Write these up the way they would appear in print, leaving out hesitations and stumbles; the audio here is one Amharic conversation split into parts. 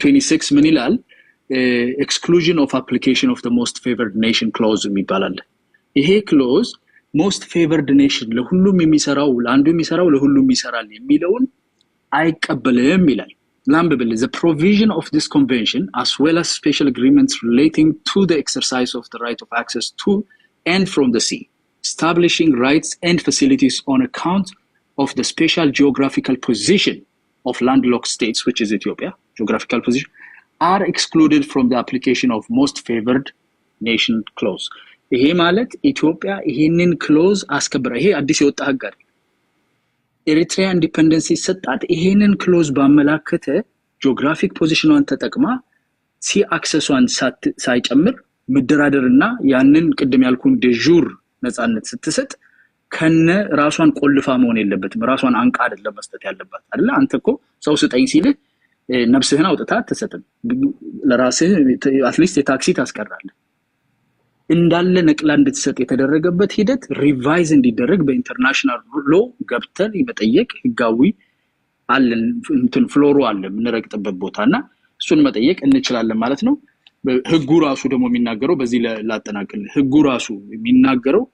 126 ምን ይላል? exclusion of application of the most favored nation clause የሚባላል። ይሄ ክሎዝ most favored nation ለሁሉም የሚሰራው ለአንዱ የሚሰራው ለሁሉም ይሰራል የሚለውን አይቀበልም ይላል። ላምብል the provision of this convention as well as special agreements relating to the exercise of the right of access to and from the sea, establishing rights and facilities on account of the special geographical position of landlocked states, which is Ethiopia, geographical position, are excluded from the application of most favored nation clause. ይሄ ማለት ኢትዮጵያ ይሄንን ክሎዝ አስከብራ ይሄ አዲስ የወጣ ህግ አይደል። ኤሪትሪያ ኢንዲፔንደንስ ሲሰጣት ይሄንን ክሎዝ ባመላከተ ጂኦግራፊክ ፖዚሽኗን ተጠቅማ ሲ አክሰሷን ሳይጨምር መደራደርና ያንን ቅድም ያልኩን ዴጁር ነፃነት ስትሰጥ ከነ ራሷን ቆልፋ መሆን የለበትም። ራሷን አንቃ አይደለም መስጠት ያለባት አይደል። አንተ እኮ ሰው ስጠኝ ሲል ነፍስህን አውጥታ ተሰጥም ለራስህ አትሊስት የታክሲ ታስቀራለህ። እንዳለ ነቅላ እንድትሰጥ የተደረገበት ሂደት ሪቫይዝ እንዲደረግ በኢንተርናሽናል ሎ ገብተን መጠየቅ ህጋዊ አለን እንትን ፍሎሩ አለ ምንረግጥበት ቦታና እሱን መጠየቅ እንችላለን ማለት ነው። ህጉ ራሱ ደግሞ የሚናገረው በዚህ ላጠናቅል ህጉ ራሱ የሚናገረው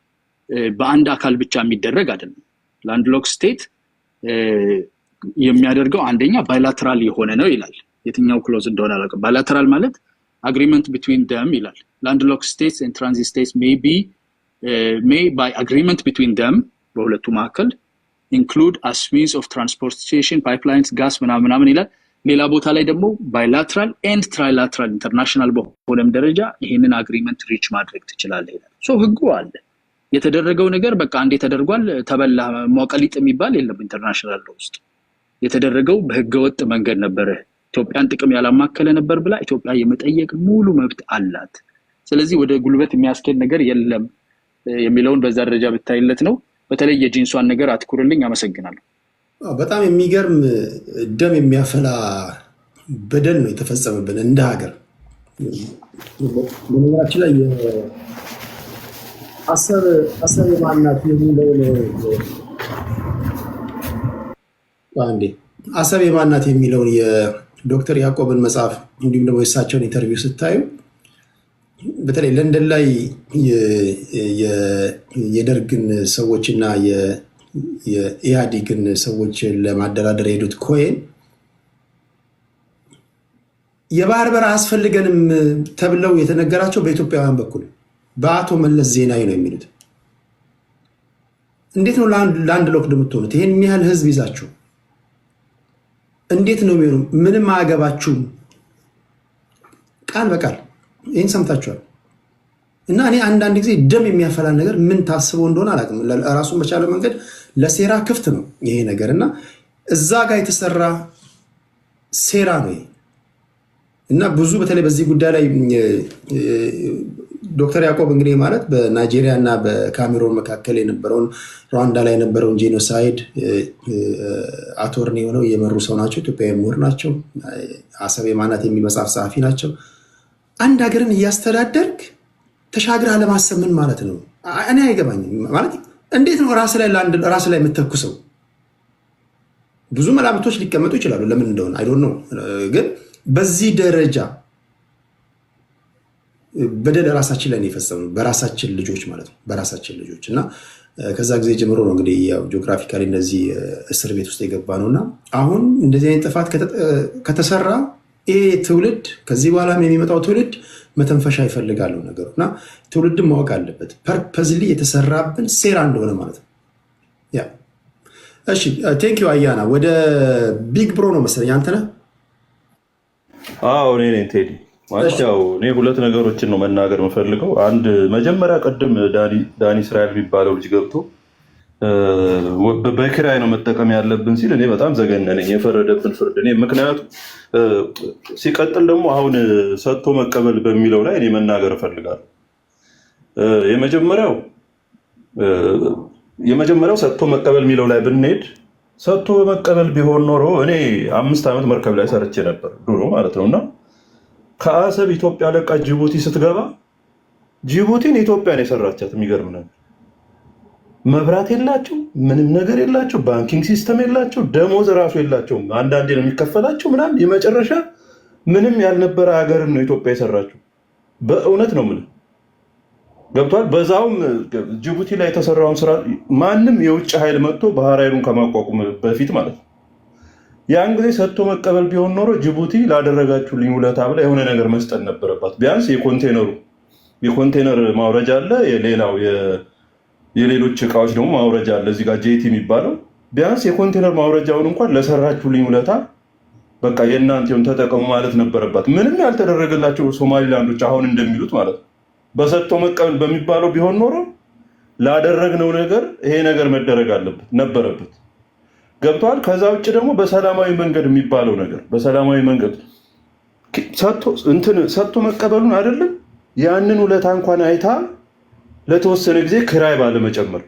በአንድ አካል ብቻ የሚደረግ አይደለም። ላንድሎክ ስቴት የሚያደርገው አንደኛ ባይላተራል የሆነ ነው ይላል። የትኛው ክሎዝ እንደሆነ አላውቅም። ባይላተራል ማለት agreement between them ይላል። landlocked states and transit states may by agreement between them በሁለቱ መካከል include as means of transportation pipelines gas ምናምን ይላል። ሌላ ቦታ ላይ ደግሞ bilateral and trilateral international በሆነም ደረጃ ይሄንን agreement reach ማድረግ ትችላለህ ይላል። ህጉ አለ። የተደረገው ነገር በቃ አንዴ ተደርጓል ተበላ ሞቀሊጥ የሚባል የለም። ኢንተርናሽናል ውስጥ የተደረገው በህገወጥ መንገድ ነበር። ኢትዮጵያን ጥቅም ያላማከለ ነበር ብላ ኢትዮጵያ የመጠየቅ ሙሉ መብት አላት። ስለዚህ ወደ ጉልበት የሚያስከድ ነገር የለም የሚለውን በዛ ደረጃ ብታይለት ነው። በተለይ የጂንሷን ነገር አትኩርልኝ። አመሰግናለሁ። በጣም የሚገርም ደም የሚያፈላ በደል ነው የተፈጸመብን እንደ ሀገር። በነገራችን ላይ አሰብ ማናት የሚለውን አንዴ አሰብ ማናት የሚለውን ዶክተር ያዕቆብን መጽሐፍ እንዲሁም ደግሞ የሳቸውን ኢንተርቪው ስታዩ በተለይ ለንደን ላይ የደርግን ሰዎችና የኢህአዴግን ሰዎች ለማደራደር የሄዱት ኮይን የባህር በር አያስፈልገንም ተብለው የተነገራቸው በኢትዮጵያውያን በኩል በአቶ መለስ ዜናዊ ነው የሚሉት። እንዴት ነው ላንድ ሎክድ የምትሆኑት? ይሄን የሚያህል ህዝብ ይዛችሁ እንዴት ነው የሚሆነው? ምንም አያገባችሁም። ቃል በቃል ይሄን ሰምታችኋል። እና እኔ አንዳንድ ጊዜ ደም የሚያፈላ ነገር ምን ታስበው እንደሆነ አላውቅም። ራሱን በቻለ መንገድ ለሴራ ክፍት ነው ይሄ ነገር እና እዛ ጋር የተሰራ ሴራ ነው። እና ብዙ በተለይ በዚህ ጉዳይ ላይ ዶክተር ያዕቆብ እንግዲህ ማለት በናይጄሪያ እና በካሜሮን መካከል የነበረውን ሩዋንዳ ላይ የነበረውን ጄኖሳይድ አቶርኒ ሆነው የመሩ ሰው ናቸው። ኢትዮጵያዊ ምሁር ናቸው። አሰብ የማናት የሚል መጽሐፍ ጸሐፊ ናቸው። አንድ ሀገርን እያስተዳደርክ ተሻግረህ ለማሰብ ምን ማለት ነው? እኔ አይገባኝም። ማለት እንዴት ነው ራስ ላይ የምትተኩሰው? ብዙ መላምቶች ሊቀመጡ ይችላሉ ለምን እንደሆነ አይ ዶንት ኖ። ግን በዚህ ደረጃ በደል ራሳችን ላይ የፈጸምነው በራሳችን ልጆች ማለት ነው። በራሳችን ልጆች እና ከዛ ጊዜ ጀምሮ ነው እንግዲህ ያው ጂኦግራፊካሊ እንደዚህ እስር ቤት ውስጥ የገባ ነውና አሁን እንደዚህ አይነት ጥፋት ከተሰራ ይሄ ትውልድ ከዚህ በኋላ የሚመጣው ትውልድ መተንፈሻ ይፈልጋል ነገሩና ትውልድም ማወቅ አለበት ፐርፐዝሊ የተሰራብን ሴራ እንደሆነ ማለት ነው። ያ እሺ ቴንክ ዩ አያና። ወደ ቢግ ብሮ ነው መሰለኝ አንተ ነህ? አዎ እኔ ነኝ ቴዲ። ማቻው እኔ ሁለት ነገሮችን ነው መናገር የምፈልገው። አንድ መጀመሪያ ቀደም ዳኒ እስራኤል የሚባለው ልጅ ገብቶ በኪራይ ነው መጠቀም ያለብን ሲል እኔ በጣም ዘገነነኝ የፈረደብን ፍርድ። እኔ ምክንያቱ ሲቀጥል ደግሞ አሁን ሰጥቶ መቀበል በሚለው ላይ እኔ መናገር እፈልጋለሁ። የመጀመሪያው ሰጥቶ መቀበል የሚለው ላይ ብንሄድ ሰጥቶ መቀበል ቢሆን ኖሮ እኔ 5 ዓመት መርከብ ላይ ሰርቼ ነበር ድሮ ማለት ነውና ከአሰብ ኢትዮጵያ ለቃ ጅቡቲ ስትገባ ጅቡቲን ኢትዮጵያን የሰራቻት። የሚገርም ነገር መብራት የላቸው፣ ምንም ነገር የላቸው፣ ባንኪንግ ሲስተም የላቸው፣ ደሞዝ ራሱ የላቸው። አንዳንዴ ነው የሚከፈላቸው ምናምን። የመጨረሻ ምንም ያልነበረ ሀገርን ነው ኢትዮጵያ የሰራችው። በእውነት ነው ምን ገብቷል። በዛውም ጅቡቲ ላይ የተሰራውን ስራ ማንም የውጭ ኃይል መጥቶ ባህር ኃይሉን ከማቋቋም በፊት ማለት ነው ያን ጊዜ ሰጥቶ መቀበል ቢሆን ኖሮ ጅቡቲ ላደረጋችሁልኝ ውለታ ብላ የሆነ ነገር መስጠት ነበረባት። ቢያንስ የኮንቴነር ማውረጃ አለ፣ ሌላው የሌሎች እቃዎች ደግሞ ማውረጃ አለ። እዚህ ጋር ጄቲ የሚባለው ቢያንስ የኮንቴነር ማውረጃውን እንኳን ለሰራችሁልኝ ውለታ በቃ የእናንተውን ተጠቀሙ ማለት ነበረባት። ምንም ያልተደረገላቸው ሶማሊላንዶች አሁን እንደሚሉት ማለት ነው በሰጥቶ መቀበል በሚባለው ቢሆን ኖሮ ላደረግነው ነገር ይሄ ነገር መደረግ ነበረበት። ገብቷል። ከዛ ውጭ ደግሞ በሰላማዊ መንገድ የሚባለው ነገር በሰላማዊ መንገድ ሰጥቶ መቀበሉን አይደለም ያንን ውለታ እንኳን አይታ ለተወሰነ ጊዜ ክራይ ባለመጨመር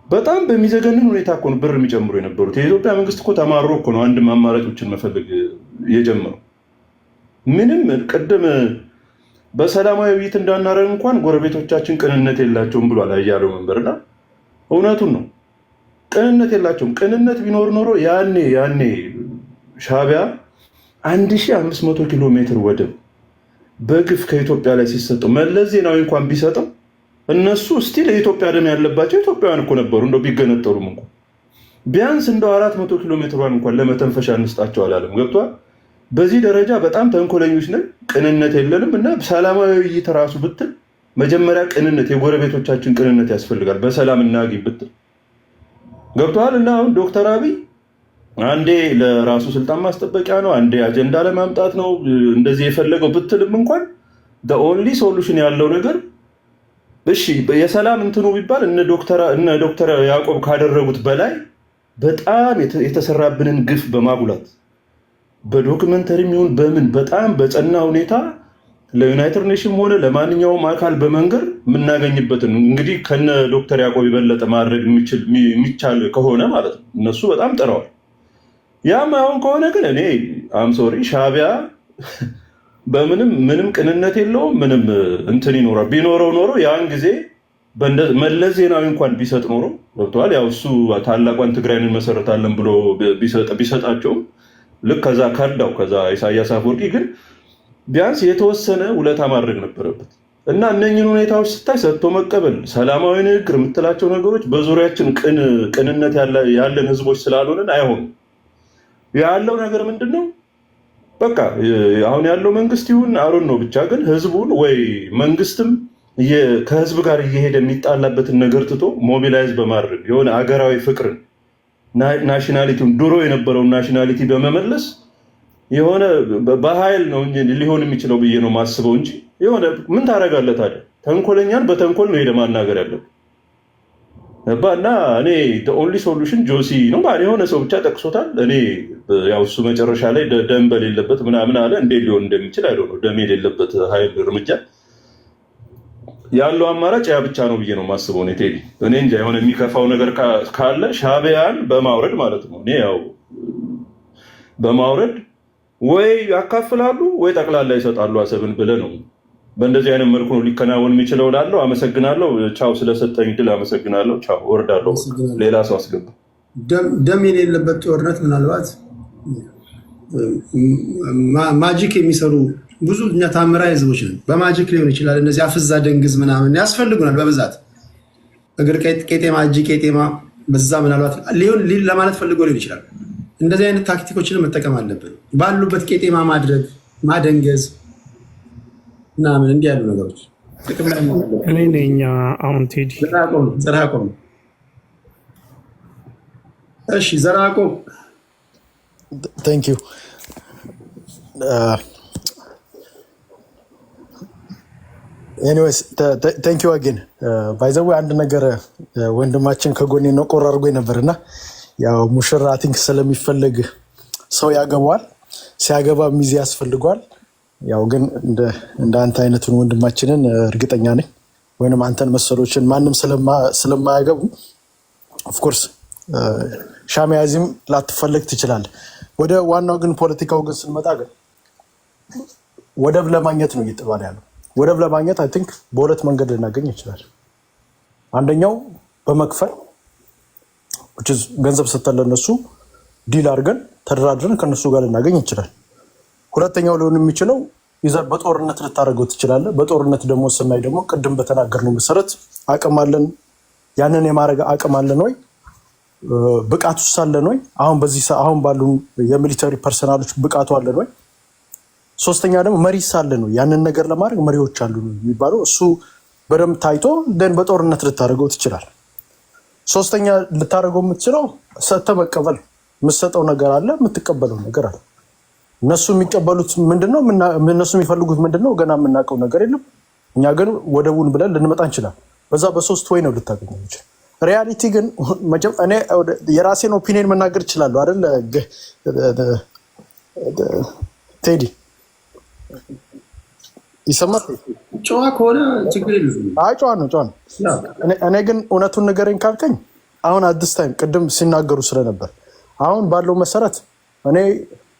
በጣም በሚዘገንን ሁኔታ እኮ ነው ብር የሚጨምሩ የነበሩት። የኢትዮጵያ መንግስት እኮ ተማሮ እኮ ነው አንድም አማራጮችን መፈለግ የጀመረው። ምንም ቅድም በሰላማዊ ውይይት እንዳናረግ እንኳን ጎረቤቶቻችን ቅንነት የላቸውም ብሏል አያሌው መንበርና እውነቱን ነው። ቅንነት የላቸውም። ቅንነት ቢኖር ኖሮ ያኔ ሻዕቢያ 1500 ኪሎ ሜትር ወደብ በግፍ ከኢትዮጵያ ላይ ሲሰጠው መለስ ዜናዊ እንኳን ቢሰጠው እነሱ ስቲል የኢትዮጵያ ደም ያለባቸው ኢትዮጵያውያን እኮ ነበሩ። እንደው ቢገነጠሉም እንኳን ቢያንስ እንደው 400 ኪሎ ሜትሯን እንኳን ለመተንፈሻ እንስጣቸው አላለም። ገብቷል። በዚህ ደረጃ በጣም ተንኮለኞች ነን። ቅንነት የለንም እና ሰላማዊ ውይይት ራሱ ብትል መጀመሪያ ቅንነት የጎረቤቶቻችን ቅንነት ያስፈልጋል። በሰላም እናግኝ ብትል ገብቷል። እና አሁን ዶክተር አብይ አንዴ ለራሱ ስልጣን ማስጠበቂያ ነው፣ አንዴ አጀንዳ ለማምጣት ነው እንደዚህ የፈለገው ብትልም እንኳን ኦንሊ ሶሉሽን ያለው ነገር እሺ የሰላም እንትኑ ቢባል እነ ዶክተር ያዕቆብ ካደረጉት በላይ በጣም የተሰራብንን ግፍ በማጉላት በዶክመንተሪም ይሁን በምን በጣም በጸና ሁኔታ ለዩናይትድ ኔሽን ሆነ ለማንኛውም አካል በመንገር የምናገኝበትን እንግዲህ ከነ ዶክተር ያዕቆብ የበለጠ ማድረግ የሚቻል ከሆነ ማለት ነው እነሱ በጣም ጥረዋል። ያም አሁን ከሆነ ግን እኔ አምሶሪ ሻዕቢያ ምንም ቅንነት የለውም። ምንም እንትን ይኖራል ቢኖረው ኖሮ ያን ጊዜ መለስ ዜናዊ እንኳን ቢሰጥ ኖሮ ገብተዋል። ያው እሱ ታላቋን ትግራይን እንመሰረታለን ብሎ ቢሰጣቸውም ልክ ከዛ ከርዳው ከዛ ኢሳያስ አፈወርቂ ግን ቢያንስ የተወሰነ ውለታ ማድረግ ነበረበት እና እነኝህን ሁኔታዎች ስታይ ሰጥቶ መቀበል፣ ሰላማዊ ንግግር የምትላቸው ነገሮች በዙሪያችን ቅንነት ያለን ህዝቦች ስላልሆንን አይሆኑም። ያለው ነገር ምንድን ነው? በቃ አሁን ያለው መንግስት ይሁን አሩን ነው ብቻ ግን ህዝቡን ወይ መንግስትም ከህዝብ ጋር እየሄደ የሚጣላበትን ነገር ትቶ ሞቢላይዝ በማድረግ የሆነ አገራዊ ፍቅርን ናሽናሊቲውን ድሮ የነበረውን ናሽናሊቲ በመመለስ የሆነ በኃይል ነው ሊሆን የሚችለው ብዬ ነው ማስበው እንጂ የሆነ ምን ታደርጋለህ ታዲያ? ተንኮለኛን በተንኮል ነው ሄደ ማናገር ያለብህ እና እኔ ኦንሊ ሶሉሽን ጆሲ ነው ማለት የሆነ ሰው ብቻ ጠቅሶታል። እኔ ያው እሱ መጨረሻ ላይ ደም በሌለበት ምናምን አለ። እንዴት ሊሆን እንደሚችል አይደው ነው ደም የሌለበት ኃይል እርምጃ ያለው አማራጭ ያ ብቻ ነው ብዬ ነው ማስበው። እኔ ቴዲ እኔ እንጃ የሆነ የሚከፋው ነገር ካለ ሻዕቢያን በማውረድ ማለት ነው። እኔ ያው በማውረድ ወይ ያካፍላሉ ወይ ጠቅላላ ይሰጣሉ አሰብን ብለህ ነው። በእንደዚህ አይነት መልኩ ነው ሊከናወን የሚችለው። ላለው አመሰግናለሁ። ቻው ስለሰጠኝ ድል አመሰግናለሁ። ቻው ወርዳለሁ። ሌላ ሰው አስገባ። ደም የሌለበት ጦርነት ምናልባት ማጂክ የሚሰሩ ብዙ እኛ ታምራዊ ህዝቦች ነን። በማጂክ ሊሆን ይችላል። እነዚህ አፍዛ ደንግዝ ምናምን ያስፈልጉናል በብዛት እግር ቄጤማ እጅ ቄጤማ በዛ ምናልባት ሊሆን ለማለት ፈልጎ ሊሆን ይችላል። እንደዚህ አይነት ታክቲኮችን መጠቀም አለብን። ባሉበት ቄጤማ ማድረግ ማደንገዝ ምናምን እንዲህ ያሉ ነገሮች ጥቅም ላይ እኔ ነኝ አሁን ቴዲ ዘርአቆም እሺ ዘርአቆም ቴንክ ዩ ኤኒዌይስ ቴንክ ዩ አጌን ባይ ዘ ዌይ አንድ ነገር ወንድማችን ከጎኔ ነው ቆር አድርጎ ነበርና ያው ሙሽራ ቲንክ ስለሚፈልግ ሰው ያገባዋል፣ ሲያገባ ሚዜ ያስፈልገዋል። ያው ግን እንደ አንተ አይነቱን ወንድማችንን እርግጠኛ ነኝ ወይንም አንተን መሰሎችን ማንም ስለማያገቡ ኦፍኮርስ ሻሚያዚም ላትፈልግ ትችላለህ። ወደ ዋናው ግን ፖለቲካው ግን ስንመጣ ግን ወደብ ለማግኘት ነው እየተባለ ያለው። ወደብ ለማግኘት አይ ቲንክ በሁለት መንገድ ልናገኝ ይችላል። አንደኛው በመክፈል ገንዘብ ሰጥተን ለነሱ ዲል አድርገን ተደራድረን ከነሱ ጋር ልናገኝ ይችላል። ሁለተኛው ሊሆን የሚችለው ይዘር በጦርነት ልታደርገው ትችላለህ። በጦርነት ደግሞ ስናይ ደግሞ ቅድም በተናገርነው መሰረት አቅም አለን፣ ያንን የማድረግ አቅም አለን ወይ? ብቃቱ ሳለን ወይ? አሁን ባሉ የሚሊተሪ ፐርሰናሎች ብቃቱ አለን ወይ? ሶስተኛ ደግሞ መሪ ሳለን ወይ? ያንን ነገር ለማድረግ መሪዎች አሉ የሚባለው እሱ በደንብ ታይቶ ደን በጦርነት ልታደርገው ትችላል። ሶስተኛ ልታደርገው የምትችለው ሰጥተህ መቀበል፣ የምትሰጠው ነገር አለ፣ የምትቀበለው ነገር አለ። እነሱ የሚቀበሉት ምንድነው? እነሱ የሚፈልጉት ምንድነው? ገና የምናውቀው ነገር የለም። እኛ ግን ወደቡን ብለን ልንመጣ እንችላል። በዛ በሶስት ወይ ነው ልታገኘው ይችላል። ሪያሊቲ ግን እኔ የራሴን ኦፒኒየን መናገር እችላለሁ አይደል? ቴዲ ይሰማል? ጨዋ ከሆነ ችግር የለም። አይ ጨዋ ነው። እኔ ግን እውነቱን ንገረኝ ካልከኝ አሁን አዲስ ታይም ቅድም ሲናገሩ ስለነበር አሁን ባለው መሰረት እኔ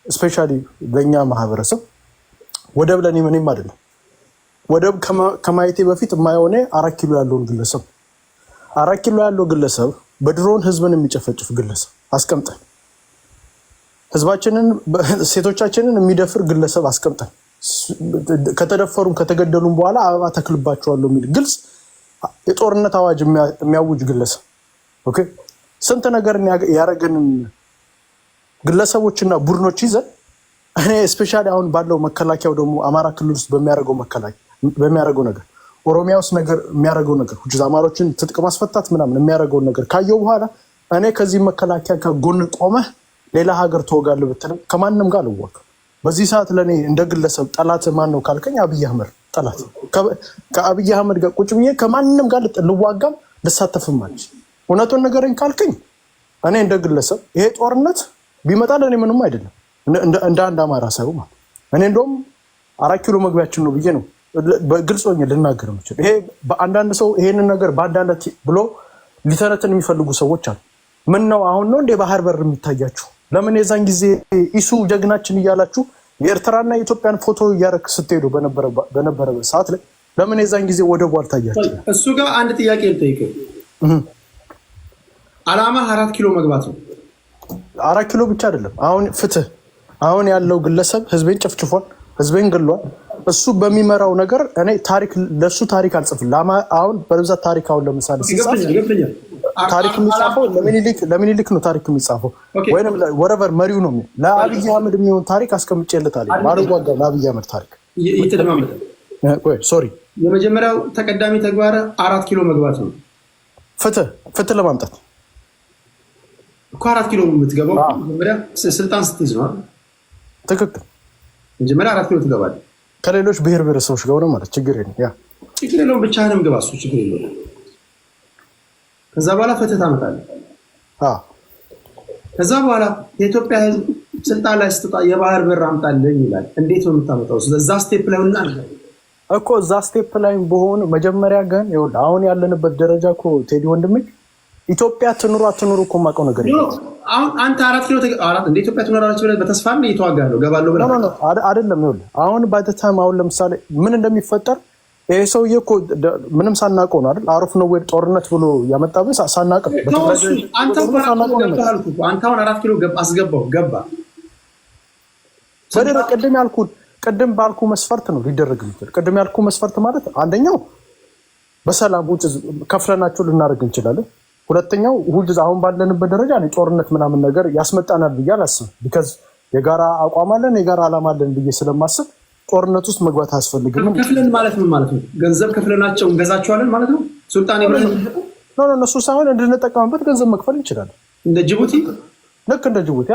ስፔሻሊ በእኛ ማህበረሰብ ወደብ ለኔ ምንም አይደለም። ወደብ ከማየቴ በፊት የማይሆነ 4 ኪሎ ያለውን ግለሰብ 4 ኪሎ ያለው ግለሰብ በድሮን ህዝብን የሚጨፈጭፍ ግለሰብ አስቀምጠን ህዝባችንን ሴቶቻችንን የሚደፍር ግለሰብ አስቀምጠን ከተደፈሩም ከተገደሉም በኋላ አበባ ተክልባቸዋለሁ የሚል ግልጽ የጦርነት አዋጅ የሚያውጅ ግለሰብ ኦኬ ስንት ነገር ያረገንን ግለሰቦችና ቡድኖች ይዘን እኔ ስፔሻሊ አሁን ባለው መከላከያው ደግሞ አማራ ክልል ውስጥ በሚያረገው ነገር ኦሮሚያ ውስጥ ነገር የሚያረገው ነገር አማሮችን ትጥቅ ማስፈታት ምናምን የሚያረገው ነገር ካየው በኋላ እኔ ከዚህ መከላከያ ከጎን ቆመህ ሌላ ሀገር ተወጋለህ ብትልም ከማንም ጋር አልዋጋም። በዚህ ሰዓት ለኔ እንደ ግለሰብ ጠላት ማን ነው ካልከኝ አብይ አህመድ ጠላት። ከአብይ አህመድ ጋር ቁጭ ብዬ ከማንም ጋር ልዋጋም ልሳተፍም ማለት እውነቱን ነገረኝ ካልከኝ እኔ እንደ ግለሰብ ይሄ ጦርነት ቢመጣ ለኔ ምንም አይደለም። እንደ አንድ አማራ ሳይሆን ማለት እኔ እንደውም 4 ኪሎ መግቢያችን ነው ብዬ ነው በግልጽ ሆኜ ልናገር የምችል። ይሄ በአንዳንድ ሰው ይሄንን ነገር በአንዳንድ ብሎ ሊተነትን የሚፈልጉ ሰዎች አሉ። ምን ነው አሁን ነው እንደ ባህር በር የሚታያችሁ? ለምን የዛን ጊዜ ኢሱ ጀግናችን እያላችሁ የኤርትራና የኢትዮጵያን ፎቶ እያረክ ስትሄዱ በነበረ ሰዓት ላይ ለምን የዛን ጊዜ ወደቡ አልታያችሁ? እሱ ጋር አንድ ጥያቄ ልጠይቅህ። አላማ 4 ኪሎ መግባት ነው። 4 ኪሎ ብቻ አይደለም። አሁን ፍትህ አሁን ያለው ግለሰብ ህዝቤን ጨፍጭፏል፣ ህዝቤን ገሏል። እሱ በሚመራው ነገር እኔ ታሪክ ለሱ ታሪክ አልጽፍም። አሁን በብዛት ታሪክ አሁን ለምሳሌ ሲጻፍ ታሪክ የሚጻፈው ለሚኒሊክ ነው ታሪክ የሚጻፈው ወይንም ወረቨር መሪው ነው። ለአብይ አህመድ የሚሆን ታሪክ አስቀምጬለታለሁ። ማረጓጋ ለአብይ አህመድ ታሪክ ሶሪ የመጀመሪያው ተቀዳሚ ተግባር 4 ኪሎ መግባት ነው። ፍትህ ለማምጣት እኮ 4 ኪሎ የምትገባው መጀመሪያ ስልጣን ስትይዝ ነው። ትክክል። መጀመሪያ 4 ኪሎ ትገባለህ ከሌሎች ብሔር ብሔረሰቦች ጋር ነው ማለት ችግር የለም። ችግር የለውም ብቻህንም ግባ፣ እሱ ችግር የለውም። ከዛ በኋላ ፍትህ ታመጣለህ። ከዛ በኋላ የኢትዮጵያ ህዝብ ስልጣን ላይ ስትወጣ የባህር በር አምጣልኝ ይላል። እንዴት ነው የምታመጣው? እዛ ስቴፕ ላይ ሆና እኮ እዛ ስቴፕ ላይ በሆነ መጀመሪያ ግን ይኸውልህ አሁን ያለንበት ደረጃ እኮ ቴዲ ወንድሜ ኢትዮጵያ ትኑሩ አትኑሩ እኮ የማውቀው ነገር የለም። አሁን አንተ 4 ኪሎ እንደ ኢትዮጵያ ትኖራለች ብለህ በተስፋ ነው እየተዋጋለሁ ገባለሁ ብለህ አይደለም። ይኸውልህ አሁን ባይተታም አሁን ለምሳሌ ምን እንደሚፈጠር ይሄ ሰውዬ እኮ ምንም ሳናውቀው ነው አይደል? አሩፍ ነው ወይ ጦርነት ብሎ ያመጣብን ሳናውቀው። አንተ አሁን 4 ኪሎ አስገባው ገባ ቅድም ባልኩ መስፈርት ነው ሊደረግ የሚችል። ቅድም ያልኩ መስፈርት ማለት አንደኛው በሰላም ውጭ ከፍለናቸው ልናደርግ እንችላለን። ሁለተኛው ሁልጊዜ አሁን ባለንበት ደረጃ ጦርነት ምናምን ነገር ያስመጣናል ብዬ አላስብም። ቢካዝ የጋራ አቋም አለን የጋራ ዓላማ አለን ብዬ ስለማስብ ጦርነት ውስጥ መግባት አያስፈልግም። ከፍለን ማለት ምን ማለት ነው? ገንዘብ ከፍለናቸው እንገዛቸዋለን ማለት ነው? ሱልጣን እነሱ ሳይሆን እንድንጠቀምበት ገንዘብ መክፈል እንችላለን። እንደ ጅቡቲ ልክ እንደ ጅቡቲ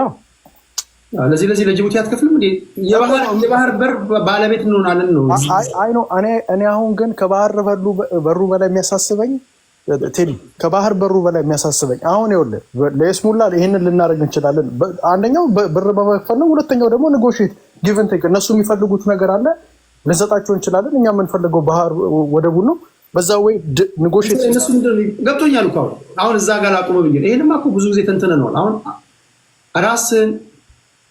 ለዚህ ለጅቡቲ አትከፍልም እንዴ? የባህር በር ባለቤት እንሆናለን ነው። እኔ አሁን ግን ከባህር በሩ በላይ የሚያሳስበኝ ቴዲ ከባህር በሩ በላይ የሚያሳስበኝ አሁን ይኸውልህ ለስሙላ ይሄንን ልናደርግ እንችላለን። አንደኛው ብር በመክፈል ነው። ሁለተኛው ደግሞ ኔጎሽዬት ጊቭ ኤንድ ቴክ። እነሱ የሚፈልጉት ነገር አለ ልንሰጣቸው እንችላለን። እኛ የምንፈልገው ባህር ወደቡ ነው። በዛ ወይ ኔጎሽዬት እነሱ ገብቶኛል እኮ አሁን እዛ ጋር አቁመ ብዬ ይሄንማ እኮ ብዙ ጊዜ ተንትነነዋል። አሁን ራስን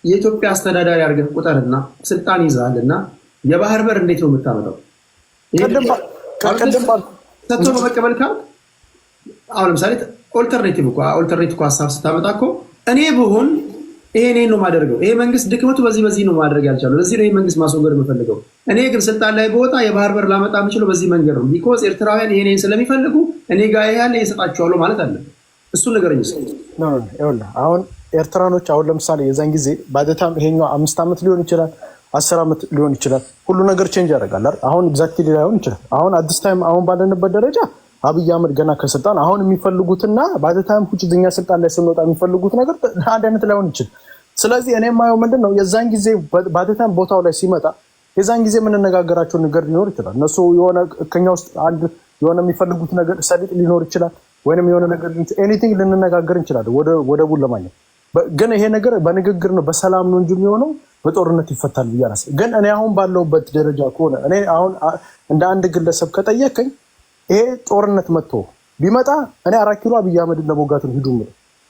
የኢትዮጵያ አስተዳዳሪ አድርገህ ቁጠርና ስልጣን ይዛልና የባህር በር እንዴት ነው የምታመጣው? ሰጥቶ በመቀበል ካልክ አሁን ለምሳሌ ኦልተርኔቲቭ ሀሳብ ስታመጣ እኮ እኔ ብሆን ይሄ ነው ማደርገው። ይሄ መንግስት ድክመቱ በዚህ ነው ማድረግ ያልቻለው። ለዚህ ነው ይሄ መንግስት ማስወገድ የምፈልገው። እኔ ግን ስልጣን ላይ በወጣ የባህር በር ላመጣ የምችለው በዚህ መንገድ ነው። ቢኮዝ ኤርትራውያን ይሄን ስለሚፈልጉ እኔ ጋር ያለ ይሰጣቸዋለሁ ማለት አለ። እሱ ነገር አሁን ኤርትራኖች አሁን ለምሳሌ የዛን ጊዜ ባደታም ይሄኛው 5 ዓመት ሊሆን ይችላል 10 ዓመት ሊሆን ይችላል። ሁሉ ነገር ቼንጅ ያደርጋል አይደል? አሁን ኤግዛክትሊ ላይሆን ይችላል። አሁን አዲስ ታይም አሁን ባለንበት ደረጃ አብይ አህመድ ገና ከስልጣን አሁን የሚፈልጉትና ባደታም ሁጭኛ ስልጣን ላይ ስንወጣ የሚፈልጉት ነገር አንድ አይነት ላይሆን ይችላል። ስለዚህ እኔ የማየው ምንድነው የዛን ጊዜ ባደታም ቦታው ላይ ሲመጣ የዛን ጊዜ የምንነጋገራቸው ነገር ሊኖር ይችላል። እነሱ የሆነ ከኛ ውስጥ አንድ የሆነ የሚፈልጉት ነገር ሰሊጥ ሊኖር ይችላል ወይንም የሆነ ነገር ኤኒቲንግ ልንነጋገር እንችላለን ወደ ቡል ለማግኘት ግን ይሄ ነገር በንግግር ነው በሰላም ነው እንጂ የሚሆነው በጦርነት ይፈታል ብዬ አላስብም። ግን እኔ አሁን ባለውበት ደረጃ ከሆነ እኔ አሁን እንደ አንድ ግለሰብ ከጠየቀኝ ይሄ ጦርነት መጥቶ ቢመጣ እኔ 4 ኪሎ አብይ አህመድን ለመውጋት ነው ሂዱ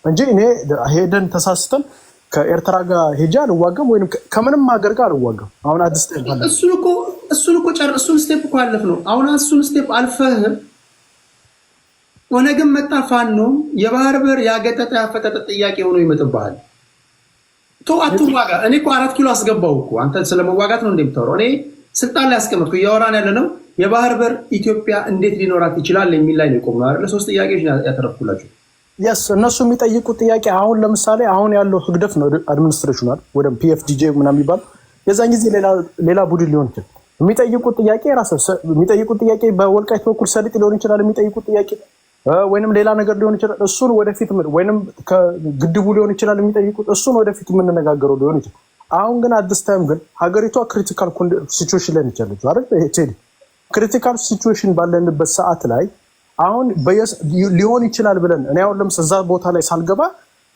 እንጂ እኔ ሄደን ተሳስተን ከኤርትራ ጋር ሄጃ አልዋጋም ወይንም ከምንም ሀገር ጋር አልዋጋም። አሁን አዲስ እሱን እኮ እሱን ስቴፕ እኮ አለፍ ነው። አሁን እሱን ስቴፕ አልፈህ ኦነግም መጣ ፋኖ የባህር በር ያገጠጠ ያፈጠጠ ጥያቄ ሆኖ ይመጥብሃል። አትዋጋ። እኔ እኮ 4 ኪሎ አስገባው እኮ አንተ ስለመዋጋት ነው እንደምታወራው። እኔ ስልጣን ላይ አስቀመጥኩ። እያወራን ያለ ነው የባህር በር ኢትዮጵያ እንዴት ሊኖራት ይችላል የሚል ላይ ነው የቆምነው አይደል? 3 ጥያቄዎች ያተረፍኩላችሁ። የስ እነሱ የሚጠይቁት ጥያቄ አሁን ለምሳሌ አሁን ያለው ህግደፍ ነው አድሚኒስትሬሽናል ወደ ፒኤፍዲጄ ምናምን የሚባል የዛን ጊዜ ሌላ ቡድን ሊሆን ይችላል። የሚጠይቁት ጥያቄ የሚጠይቁት ጥያቄ በወልቃይት በኩል ሰሊጥ ሊሆን ይችላል። የሚጠይቁት ጥያቄ ወይንም ሌላ ነገር ሊሆን ይችላል። እሱን ወደፊት ወይንም ከግድቡ ሊሆን ይችላል የሚጠይቁት እሱን ወደፊት የምንነጋገረው ሊሆን ይችላል። አሁን ግን አዲስ ታይም ግን ሀገሪቷ ክሪቲካል ሲቹዌሽን ላይ ነች ያለችው አይደል? ክሪቲካል ሲቹዌሽን ባለንበት ሰዓት ላይ አሁን ሊሆን ይችላል ብለን እኔ አሁን ለምሳሌ እዛ ቦታ ላይ ሳልገባ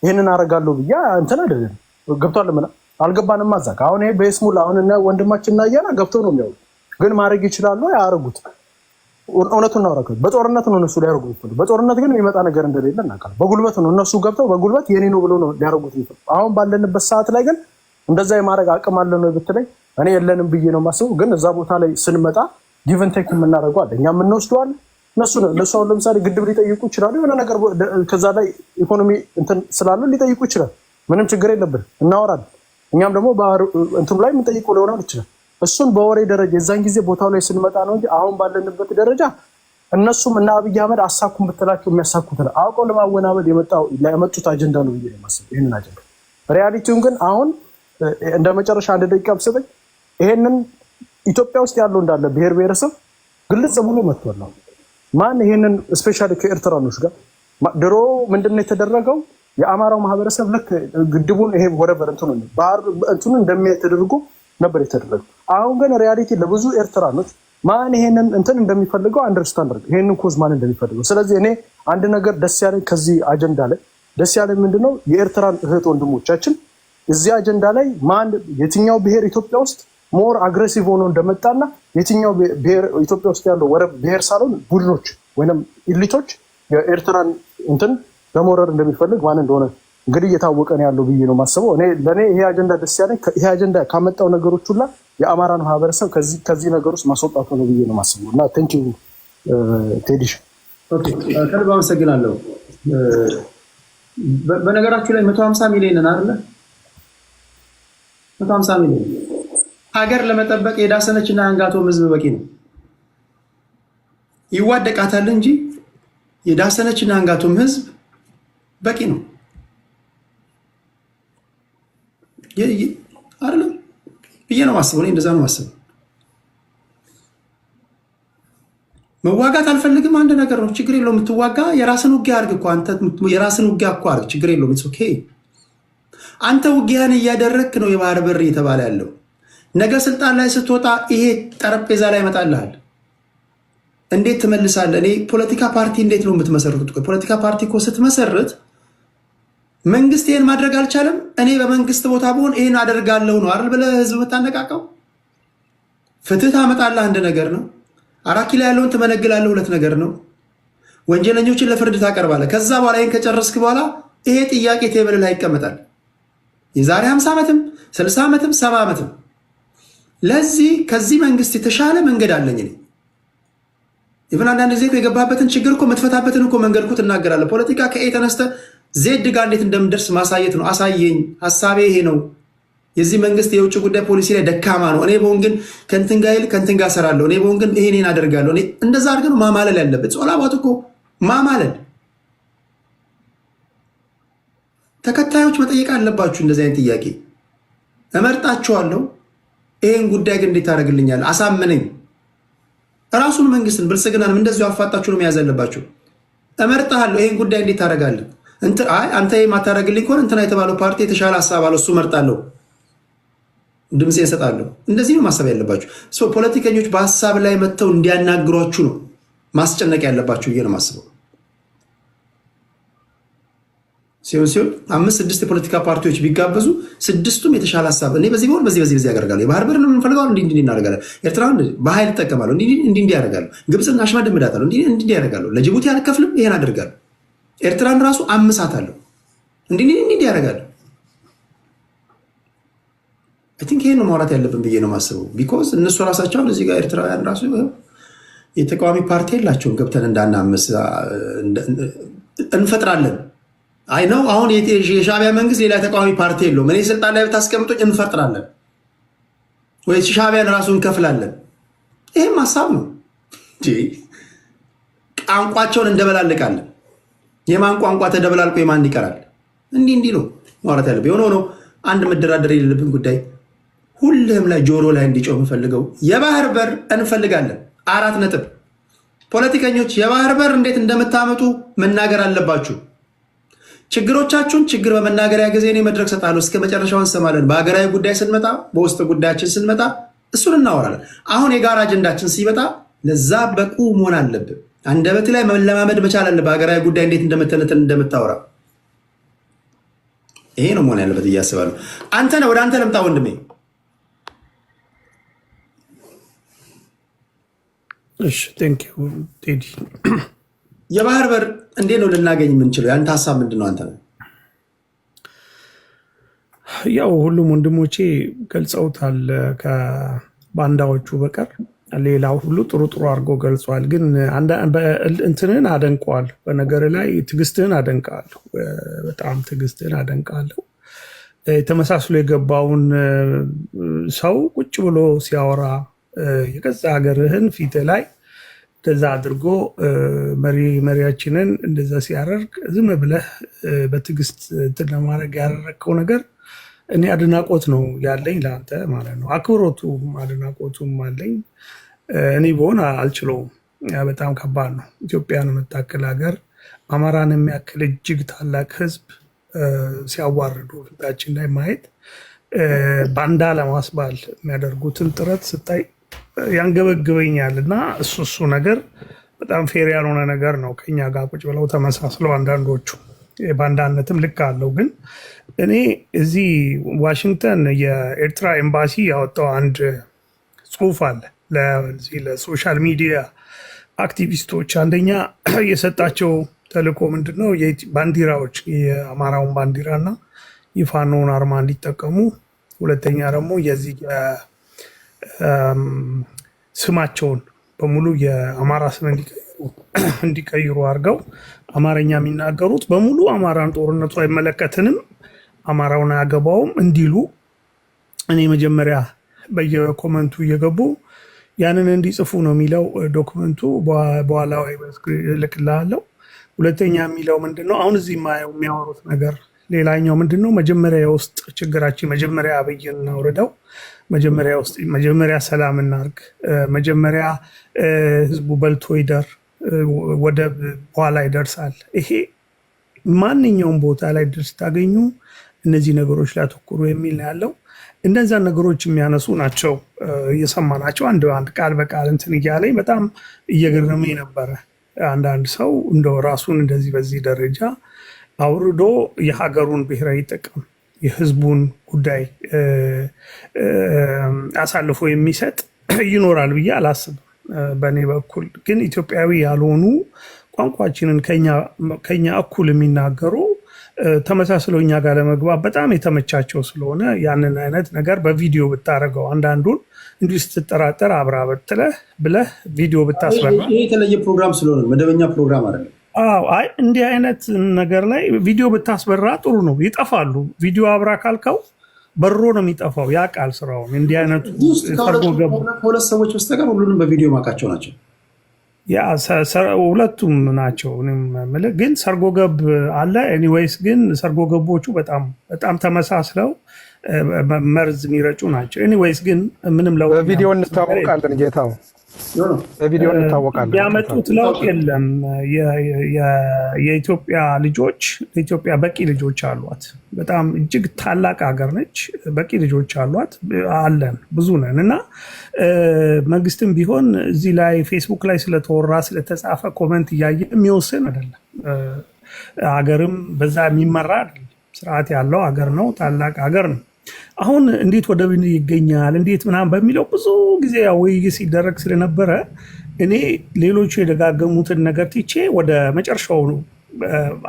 ይሄንን አደርጋለሁ ብዬ እንትን አይደለም ገብቷል። ምን አልገባንም ማዛካ አሁን ይሄ በስሙላ አሁን እና ወንድማችን እና ያና ገብተው ነው የሚያው ግን ማድረግ ይችላል ነው ያደርጉት። እውነቱን ነው አረከው በጦርነት ነው እነሱ ሊያደርጉት ይፈልጉ። በጦርነት ግን የሚመጣ ነገር እንደሌለ እናውቃለን። በጉልበት ነው እነሱ ገብተው በጉልበት የኔ ነው ብሎ ነው ሊያደርጉት ይፈልጉ። አሁን ባለንበት ሰዓት ላይ ግን እንደዛ የማድረግ አቅም አለ ነው ብትለኝ እኔ የለንም ብዬ ነው ማስበው። ግን እዛ ቦታ ላይ ስንመጣ ጊቭን ቴክ የምናደርገው አለ። እኛም እንወስደዋለን እነሱ አሁን ለምሳሌ ግድብ ሊጠይቁ ይችላሉ። የሆነ ነገር ከዛ ላይ ኢኮኖሚ እንትን ስላለ ሊጠይቁ ይችላል። ምንም ችግር የለብን እናወራለን። እኛም ደግሞ እንትኑ ላይ የምንጠይቀው ሊሆን ይችላል። እሱን በወሬ ደረጃ የዛን ጊዜ ቦታው ላይ ስንመጣ ነው እንጂ አሁን ባለንበት ደረጃ እነሱም እና አብይ አህመድ አሳኩን ብትላቸው የሚያሳኩት ነው። አውቀው ለማወናበድ ያመጡት አጀንዳ ነው ብዬ ነው የማስበው። ይሄንን አጀንዳ ሪያሊቲውን ግን አሁን እንደ መጨረሻ 1 ደቂቃ ብሰጠኝ ይሄንን ኢትዮጵያ ውስጥ ያለው እንዳለ ብሔር ብሔረሰብ ግልጽ ብሎ መጥቷል። ማን ይሄንን ስፔሻሊ ከኤርትራኖች ጋር ድሮ ምንድነው የተደረገው? የአማራው ማህበረሰብ ልክ ግድቡን ይሄ ወረበር እንትኑ እንደሚያደርጉ ነበር የተደረገው። አሁን ግን ሪያሊቲ ለብዙ ኤርትራኖች ማን ይሄንን እንትን እንደሚፈልገው አንደርስታንድ አድርገው ይሄንን ኮዝ ማን እንደሚፈልገው። ስለዚህ እኔ አንድ ነገር ደስ ያለኝ ከዚህ አጀንዳ ላይ ደስ ያለኝ ምንድነው የኤርትራን እህት ወንድሞቻችን እዚህ አጀንዳ ላይ ማን የትኛው ብሔር ኢትዮጵያ ውስጥ ሞር አግሬሲቭ ሆኖ እንደመጣና የትኛው ብሔር ኢትዮጵያ ውስጥ ያለው ብሔር ሳይሆን ቡድኖች ወይንም ኢሊቶች የኤርትራን እንትን ለመውረር እንደሚፈልግ ማን እንደሆነ እንግዲህ እየታወቀ ነው ያለው ብዬ ነው ማስበው። ለእኔ ይሄ አጀንዳ ደስ ያለኝ ይሄ አጀንዳ ካመጣው ነገሮች ሁላ የአማራን ማህበረሰብ ከዚህ ነገር ውስጥ ማስወጣቱ ነው ብዬ ነው ማስበው። እና ቴንክ ዩ ቴዲሽ። ኦኬ ከልብ አመሰግናለሁ። በነገራችሁ ላይ 150 ሚሊዮን ነን አይደል? 150 ሚሊዮን ሀገር ለመጠበቅ የዳሰነችና አንጋቶም ህዝብ በቂ ነው። ይዋደቃታል እንጂ የዳሰነችና አንጋቶም ህዝብ በቂ ነው አይደለም ብዬ ነው ማስበው። እኔ እንደዛ ነው ማስበው። መዋጋት አልፈልግም አንድ ነገር ነው፣ ችግር የለውም። የምትዋጋ የራስን ውጊያ አድርግ እኮ አንተ የራስን ውጊያ እኮ አድርግ፣ ችግር የለውም። ኢትስ ኦኬ። አንተ ውጊያን እያደረግክ ነው የባህር በር እየተባለ ያለው። ነገ ስልጣን ላይ ስትወጣ ይሄ ጠረጴዛ ላይ ይመጣልሃል። እንዴት ትመልሳለህ? እኔ ፖለቲካ ፓርቲ እንዴት ነው የምትመሰርቱት? ፖለቲካ ፓርቲ እኮ ስትመሰርት መንግስት ይሄን ማድረግ አልቻለም፣ እኔ በመንግስት ቦታ ብሆን ይሄን አደርጋለሁ ነው አይደል ብለህ ህዝብ የምታነቃቀው። ፍትህ ታመጣለህ አንድ ነገር ነው። 4 ኪሎ ያለውን ትመነግላለህ 2 ነገር ነው። ወንጀለኞችን ለፍርድ ታቀርባለህ። ከዛ በኋላ ይሄን ከጨረስክ በኋላ ይሄ ጥያቄ ቴብል ላይ ይቀመጣል። የዛሬ 50 ዓመትም 60 ዓመትም 70 ዓመትም ለዚህ ከዚህ መንግስት የተሻለ መንገድ አለኝ እኔ። ኢቭን አንዳንድ ጊዜ የገባበትን ችግር እኮ የምትፈታበትን እኮ መንገድ እኮ ትናገራለህ። ፖለቲካ ከኤ ተነስተህ ዜድ ጋር እንዴት እንደምደርስ ማሳየት ነው። አሳየኝ፣ ሀሳቤ ይሄ ነው። የዚህ መንግስት የውጭ ጉዳይ ፖሊሲ ላይ ደካማ ነው። እኔ በሆን ግን ከንትን ጋር ይል ከንትን ጋር ሰራለሁ። እኔ በሆን ግን ይሄን አደርጋለሁ። እኔ እንደዛ አድርገን ማማለል ያለበት ጾላባት እኮ ማማለል። ተከታዮች መጠየቅ አለባችሁ እንደዚህ አይነት ጥያቄ። እመርጣችኋለሁ፣ ይሄን ጉዳይ ግን እንዴት ታደርግልኛል? አሳምነኝ። ራሱን መንግስትን ብልጽግናንም እንደዚሁ አፋጣችሁ ነው መያዝ ያለባችሁ። እመርጣለሁ፣ ይሄን ጉዳይ እንዴት ታደርጋለህ? አንተ የማታደርግልኝ ከሆነ እንትና የተባለው ፓርቲ የተሻለ ሀሳብ አለው፣ እሱ እመርጣለሁ፣ ድምፅ እሰጣለሁ። እንደዚህ ነው ማሰብ ያለባችሁ። ፖለቲከኞች በሀሳብ ላይ መጥተው እንዲያናግሯችሁ ነው ማስጨነቅ ያለባችሁ ብዬ ነው ማስበው። ሲሆን 5-6 የፖለቲካ ፓርቲዎች ቢጋበዙ 6ቱም የተሻለ ሀሳብ እኔ በዚህ ቢሆን በዚህ ያደርጋሉ። የባህር በር ነው የምንፈልገው እንዲህ እናደርጋለን። ኤርትራን በኃይል ይጠቀማሉ እንዲህ ያደርጋሉ። ግብፅን አሽመድምዳታለሁ እንዲህ ያደርጋሉ። ለጅቡቲ አልከፍልም ይሄን አደርጋሉ። ኤርትራን ራሱ አምሳታለሁ እንዲህ ያደርጋሉ። አይ ቲንክ ይሄን ነው ማውራት ያለብን ብዬ ነው ማስበው። ቢኮዝ እነሱ ራሳቸው እዚህ ጋር ኤርትራውያን ራሱ የተቃዋሚ ፓርቲ የላቸውም። ገብተን እንዳናምስ እንፈጥራለን። አይ ነው አሁን የሻዕቢያ መንግስት ሌላ ተቃዋሚ ፓርቲ የለውም። እኔ ስልጣን ላይ ብታስቀምጦኝ እንፈጥራለን ወይ ሻዕቢያን ራሱ እንከፍላለን። ይሄም ሀሳብ ነው እንጂ ቋንቋቸውን እንደበላልቃለን። የማን ቋንቋ ተደበላልቆ የማን ይቀራል? እንዲህ ነው ማውራት ያለብን። የሆነ ሆኖ አንድ መደራደር የሌለብን ጉዳይ ሁሉም ላይ ጆሮ ላይ እንዲጮህ የምፈልገው የባህር በር እንፈልጋለን። 4 ነጥብ። ፖለቲከኞች የባህር በር እንዴት እንደምታመጡ መናገር አለባችሁ። ችግሮቻችሁን ችግር በመናገሪያ ጊዜ እኔ መድረክ ሰጣለሁ። እስከ መጨረሻው እንሰማለን። በሀገራዊ ጉዳይ ስንመጣ፣ በውስጥ ጉዳያችን ስንመጣ እሱን እናወራለን። አሁን የጋራ አጀንዳችን ሲመጣ ለዛ በቁ መሆን አለብን። አንደበት ላይ መለማመድ መቻል አለ። በሀገራዊ ጉዳይ እንዴት እንደምትነትን እንደምታወራ ይሄ ነው መሆን ያለበት እያስባለሁ። ወደ አንተ ልምጣ ወንድሜ። እሺ ቴንክ ዩ ቴዲ። የባህር በር እንዴት ነው ልናገኝ የምንችለው? ያንተ ሀሳብ ምንድን ነው? አንተ ነው ያው ሁሉም ወንድሞቼ ገልጸውታል ከባንዳዎቹ በቀር ሌላው ሁሉ ጥሩ አድርጎ ገልጿል። ግን እንትንህን አደንቀዋል። በነገር ላይ ትዕግስትህን አደንቃለሁ። በጣም ትዕግስትህን አደንቃለሁ። ተመሳስሎ የገባውን ሰው ቁጭ ብሎ ሲያወራ የገዛ ሀገርህን ፊት ላይ እንደዛ አድርጎ መሪያችንን እንደዛ ሲያደርግ ዝም ብለህ በትዕግስት እንትን ለማድረግ ያደረግከው ነገር እኔ አድናቆት ነው ያለኝ ለአንተ ማለት ነው። አክብሮቱም አድናቆቱም አለኝ። እኔ በሆን አልችለውም። በጣም ከባድ ነው። ኢትዮጵያን የምታክል ሀገር፣ አማራን የሚያክል እጅግ ታላቅ ህዝብ ሲያዋርዱ ፊታችን ላይ ማየት፣ ባንዳ ለማስባል የሚያደርጉትን ጥረት ስታይ ያንገበግበኛል። እና እሱ ነገር በጣም ፌር ያልሆነ ነገር ነው። ከኛ ጋር ቁጭ ብለው ተመሳስለው አንዳንዶቹ ባንዳነትም ልክ አለው። ግን እኔ እዚህ ዋሽንግተን የኤርትራ ኤምባሲ ያወጣው አንድ ጽሁፍ አለ ለሶሻል ሚዲያ አክቲቪስቶች። አንደኛ የሰጣቸው ተልእኮ ምንድነው? ባንዲራዎች የአማራውን ባንዲራ እና የፋኖውን አርማ እንዲጠቀሙ፣ ሁለተኛ ደግሞ የዚህ ስማቸውን በሙሉ የአማራ ስም እንዲቀይሩ አድርገው አማርኛ የሚናገሩት በሙሉ አማራን ጦርነቱ አይመለከትንም፣ አማራውን አያገባውም እንዲሉ እኔ መጀመሪያ በየኮመንቱ እየገቡ ያንን እንዲጽፉ ነው የሚለው ዶክመንቱ። በኋላ ልክልሃለሁ። ሁለተኛ የሚለው ምንድነው? አሁን እዚህ የሚያወሩት ነገር ሌላኛው ምንድነው? መጀመሪያ የውስጥ ችግራችን መጀመሪያ አብይን እናውርደው፣ መጀመሪያ ሰላም እናርግ፣ መጀመሪያ ህዝቡ በልቶ ይደር፣ ወደ በኋላ ይደርሳል። ይሄ ማንኛውም ቦታ ላይ ድርስ ታገኙ እነዚህ ነገሮች ላይ አተኩሩ የሚል ያለው እነዛን ነገሮች የሚያነሱ ናቸው እየሰማናቸው። አንድ ቃል በቃል እንትን እያለኝ በጣም እየገረመኝ ነበረ። አንዳንድ ሰው እንደው ራሱን እንደዚህ በዚህ ደረጃ አውርዶ የሀገሩን ብሔራዊ ጥቅም የህዝቡን ጉዳይ አሳልፎ የሚሰጥ ይኖራል ብዬ አላስብም። በእኔ በኩል ግን ኢትዮጵያዊ ያልሆኑ ቋንቋችንን ከኛ እኩል የሚናገሩ ተመሳስለው እኛ ጋር ለመግባት በጣም የተመቻቸው ስለሆነ ያንን አይነት ነገር በቪዲዮ ብታደርገው፣ አንዳንዱን እንዲህ ስትጠራጠር አብራ ብለህ ቪዲዮ ብታስበላ። ይህ የተለየ ፕሮግራም ስለሆነ መደበኛ ፕሮግራም አይደለም። አዎ አይ እንዲህ አይነት ነገር ላይ ቪዲዮ ብታስበራ ጥሩ ነው። ይጠፋሉ። ቪዲዮ አብራ ካልከው በሮ ነው የሚጠፋው። ያ ቃል ስራውን እንዲህ አይነቱ ሰርጎ ገብ ሁለት ሰዎች በስተቀር ሁሉንም በቪዲዮ ማውቃቸው ናቸው። ያ ሁለቱም ናቸው። እኔም የምልህ ግን ሰርጎ ገብ አለ። ኤኒዌይስ ግን ሰርጎ ገቦቹ በጣም ተመሳስለው መርዝ የሚረጩ ናቸው። ኤኒዌይስ ግን ምንም ለውጥ በቪዲዮ እንታወቃለን ጌታው በቪዲዮ እንታወቃለን። ያመጡት ለውጥ የለም። የኢትዮጵያ ልጆች ኢትዮጵያ በቂ ልጆች አሏት። በጣም እጅግ ታላቅ ሀገር ነች። በቂ ልጆች አሏት አለን ብዙ ነን እና መንግስትም ቢሆን እዚህ ላይ ፌስቡክ ላይ ስለተወራ ስለተጻፈ ኮመንት እያየ የሚወስን አይደለም። ሀገርም በዛ የሚመራ አይደለም። ስርዓት ያለው ሀገር ነው። ታላቅ ሀገር ነው። አሁን እንዴት ወደብ ይገኛል እንዴት ምናምን በሚለው ብዙ ጊዜ ውይይት ሲደረግ ስለነበረ እኔ ሌሎቹ የደጋገሙትን ነገር ትቼ ወደ መጨረሻው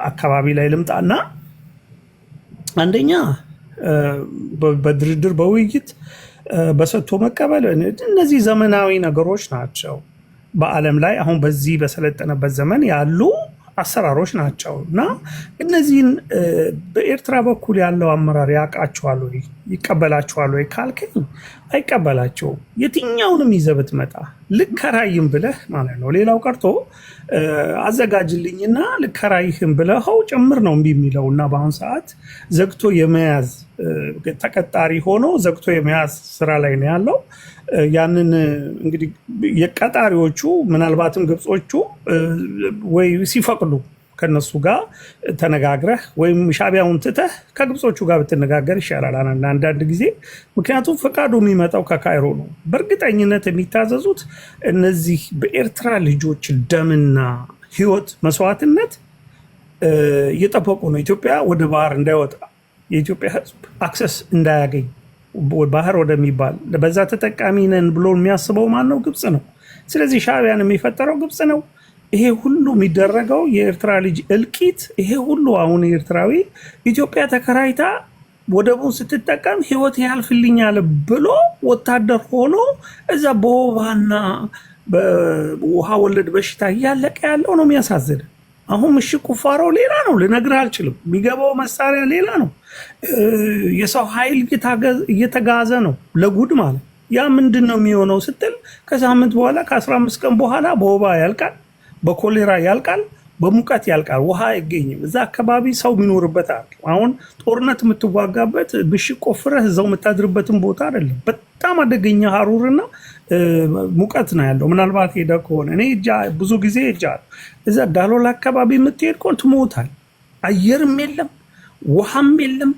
አካባቢ ላይ ልምጣና አንደኛ በድርድር በውይይት በሰጥቶ መቀበል እነዚህ ዘመናዊ ነገሮች ናቸው። በዓለም ላይ አሁን በዚህ በሰለጠነበት ዘመን ያሉ አሰራሮች ናቸው እና እነዚህን በኤርትራ በኩል ያለው አመራር ያውቃቸዋል ወይ ይቀበላቸዋል ወይ ካልከኝ አይቀበላቸውም። የትኛውንም ይዘህ ብትመጣ ልከራይም ብለህ ማለት ነው። ሌላው ቀርቶ አዘጋጅልኝና ልከራይህም ብለኸው ጭምር ነው እምቢ የሚለው እና በአሁኑ ሰዓት ዘግቶ የመያዝ ተቀጣሪ ሆኖ ዘግቶ የመያዝ ስራ ላይ ነው ያለው። ያንን እንግዲህ የቀጣሪዎቹ ምናልባትም ግብጾቹ ወይ ሲፈቅዱ ከነሱ ጋር ተነጋግረህ ወይም ሻቢያውን ትተህ ከግብጾቹ ጋር ብትነጋገር ይሻላል አንዳንድ ጊዜ። ምክንያቱም ፈቃዱ የሚመጣው ከካይሮ ነው። በእርግጠኝነት የሚታዘዙት እነዚህ በኤርትራ ልጆች ደምና ህይወት መስዋዕትነት እየጠበቁ ነው። ኢትዮጵያ ወደ ባህር እንዳይወጣ የኢትዮጵያ ህዝብ አክሰስ እንዳያገኝ ባህር ወደሚባል በዛ ተጠቃሚ ነን ብሎ የሚያስበው ማን ነው? ግብጽ ነው። ስለዚህ ሻቢያን የሚፈጠረው ግብጽ ነው። ይሄ ሁሉ የሚደረገው የኤርትራ ልጅ እልቂት፣ ይሄ ሁሉ አሁን ኤርትራዊ ኢትዮጵያ ተከራይታ ወደቡን ስትጠቀም ህይወት ያልፍልኛል ብሎ ወታደር ሆኖ እዛ በወባና በውሃ ወለድ በሽታ እያለቀ ያለው ነው የሚያሳዝን። አሁን ምሽግ ቁፋሮው ሌላ ነው፣ ልነግርህ አልችልም። የሚገባው መሳሪያ ሌላ ነው። የሰው ኃይል እየተጋዘ ነው ለጉድ ማለት። ያ ምንድን ነው የሚሆነው ስትል ከሳምንት በኋላ ከ15 ቀን በኋላ በወባ ያልቃል፣ በኮሌራ ያልቃል፣ በሙቀት ያልቃል። ውሃ አይገኝም። እዛ አካባቢ ሰው የሚኖርበት አይደል። አሁን ጦርነት የምትዋጋበት ምሽግ ቆፍረህ እዛው የምታድርበትን ቦታ አይደለም። በጣም አደገኛ ሀሩርና ሙቀት ነው ያለው። ምናልባት ሄደ ከሆነ እኔ ብዙ ጊዜ ሄጃለሁ። እዛ ዳሎል አካባቢ የምትሄድ ከሆነ ትሞታል። አየርም የለም ውሃም የለም።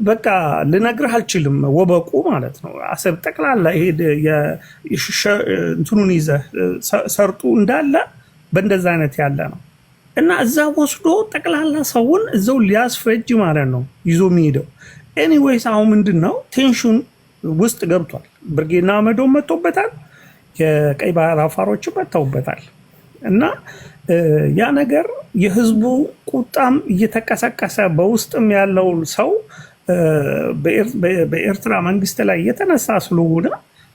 በቃ ልነግርህ አልችልም። ወበቁ ማለት ነው። አሰብ ጠቅላላ ሄደ እንትኑን ይዘህ ሰርጡ እንዳለ በእንደዛ አይነት ያለ ነው እና እዛ ወስዶ ጠቅላላ ሰውን እዛው ሊያስፈጅ ማለት ነው ይዞ የሚሄደው። ኤኒዌይስ አሁን ምንድን ነው ቴንሽን ውስጥ ገብቷል። ብርጌና አመዶ መጥቶበታል። የቀይ ባህር አፋሮችም መጥተውበታል እና ያ ነገር የህዝቡ ቁጣም እየተቀሰቀሰ በውስጥም ያለውን ሰው በኤርትራ መንግስት ላይ የተነሳ ስለሆነ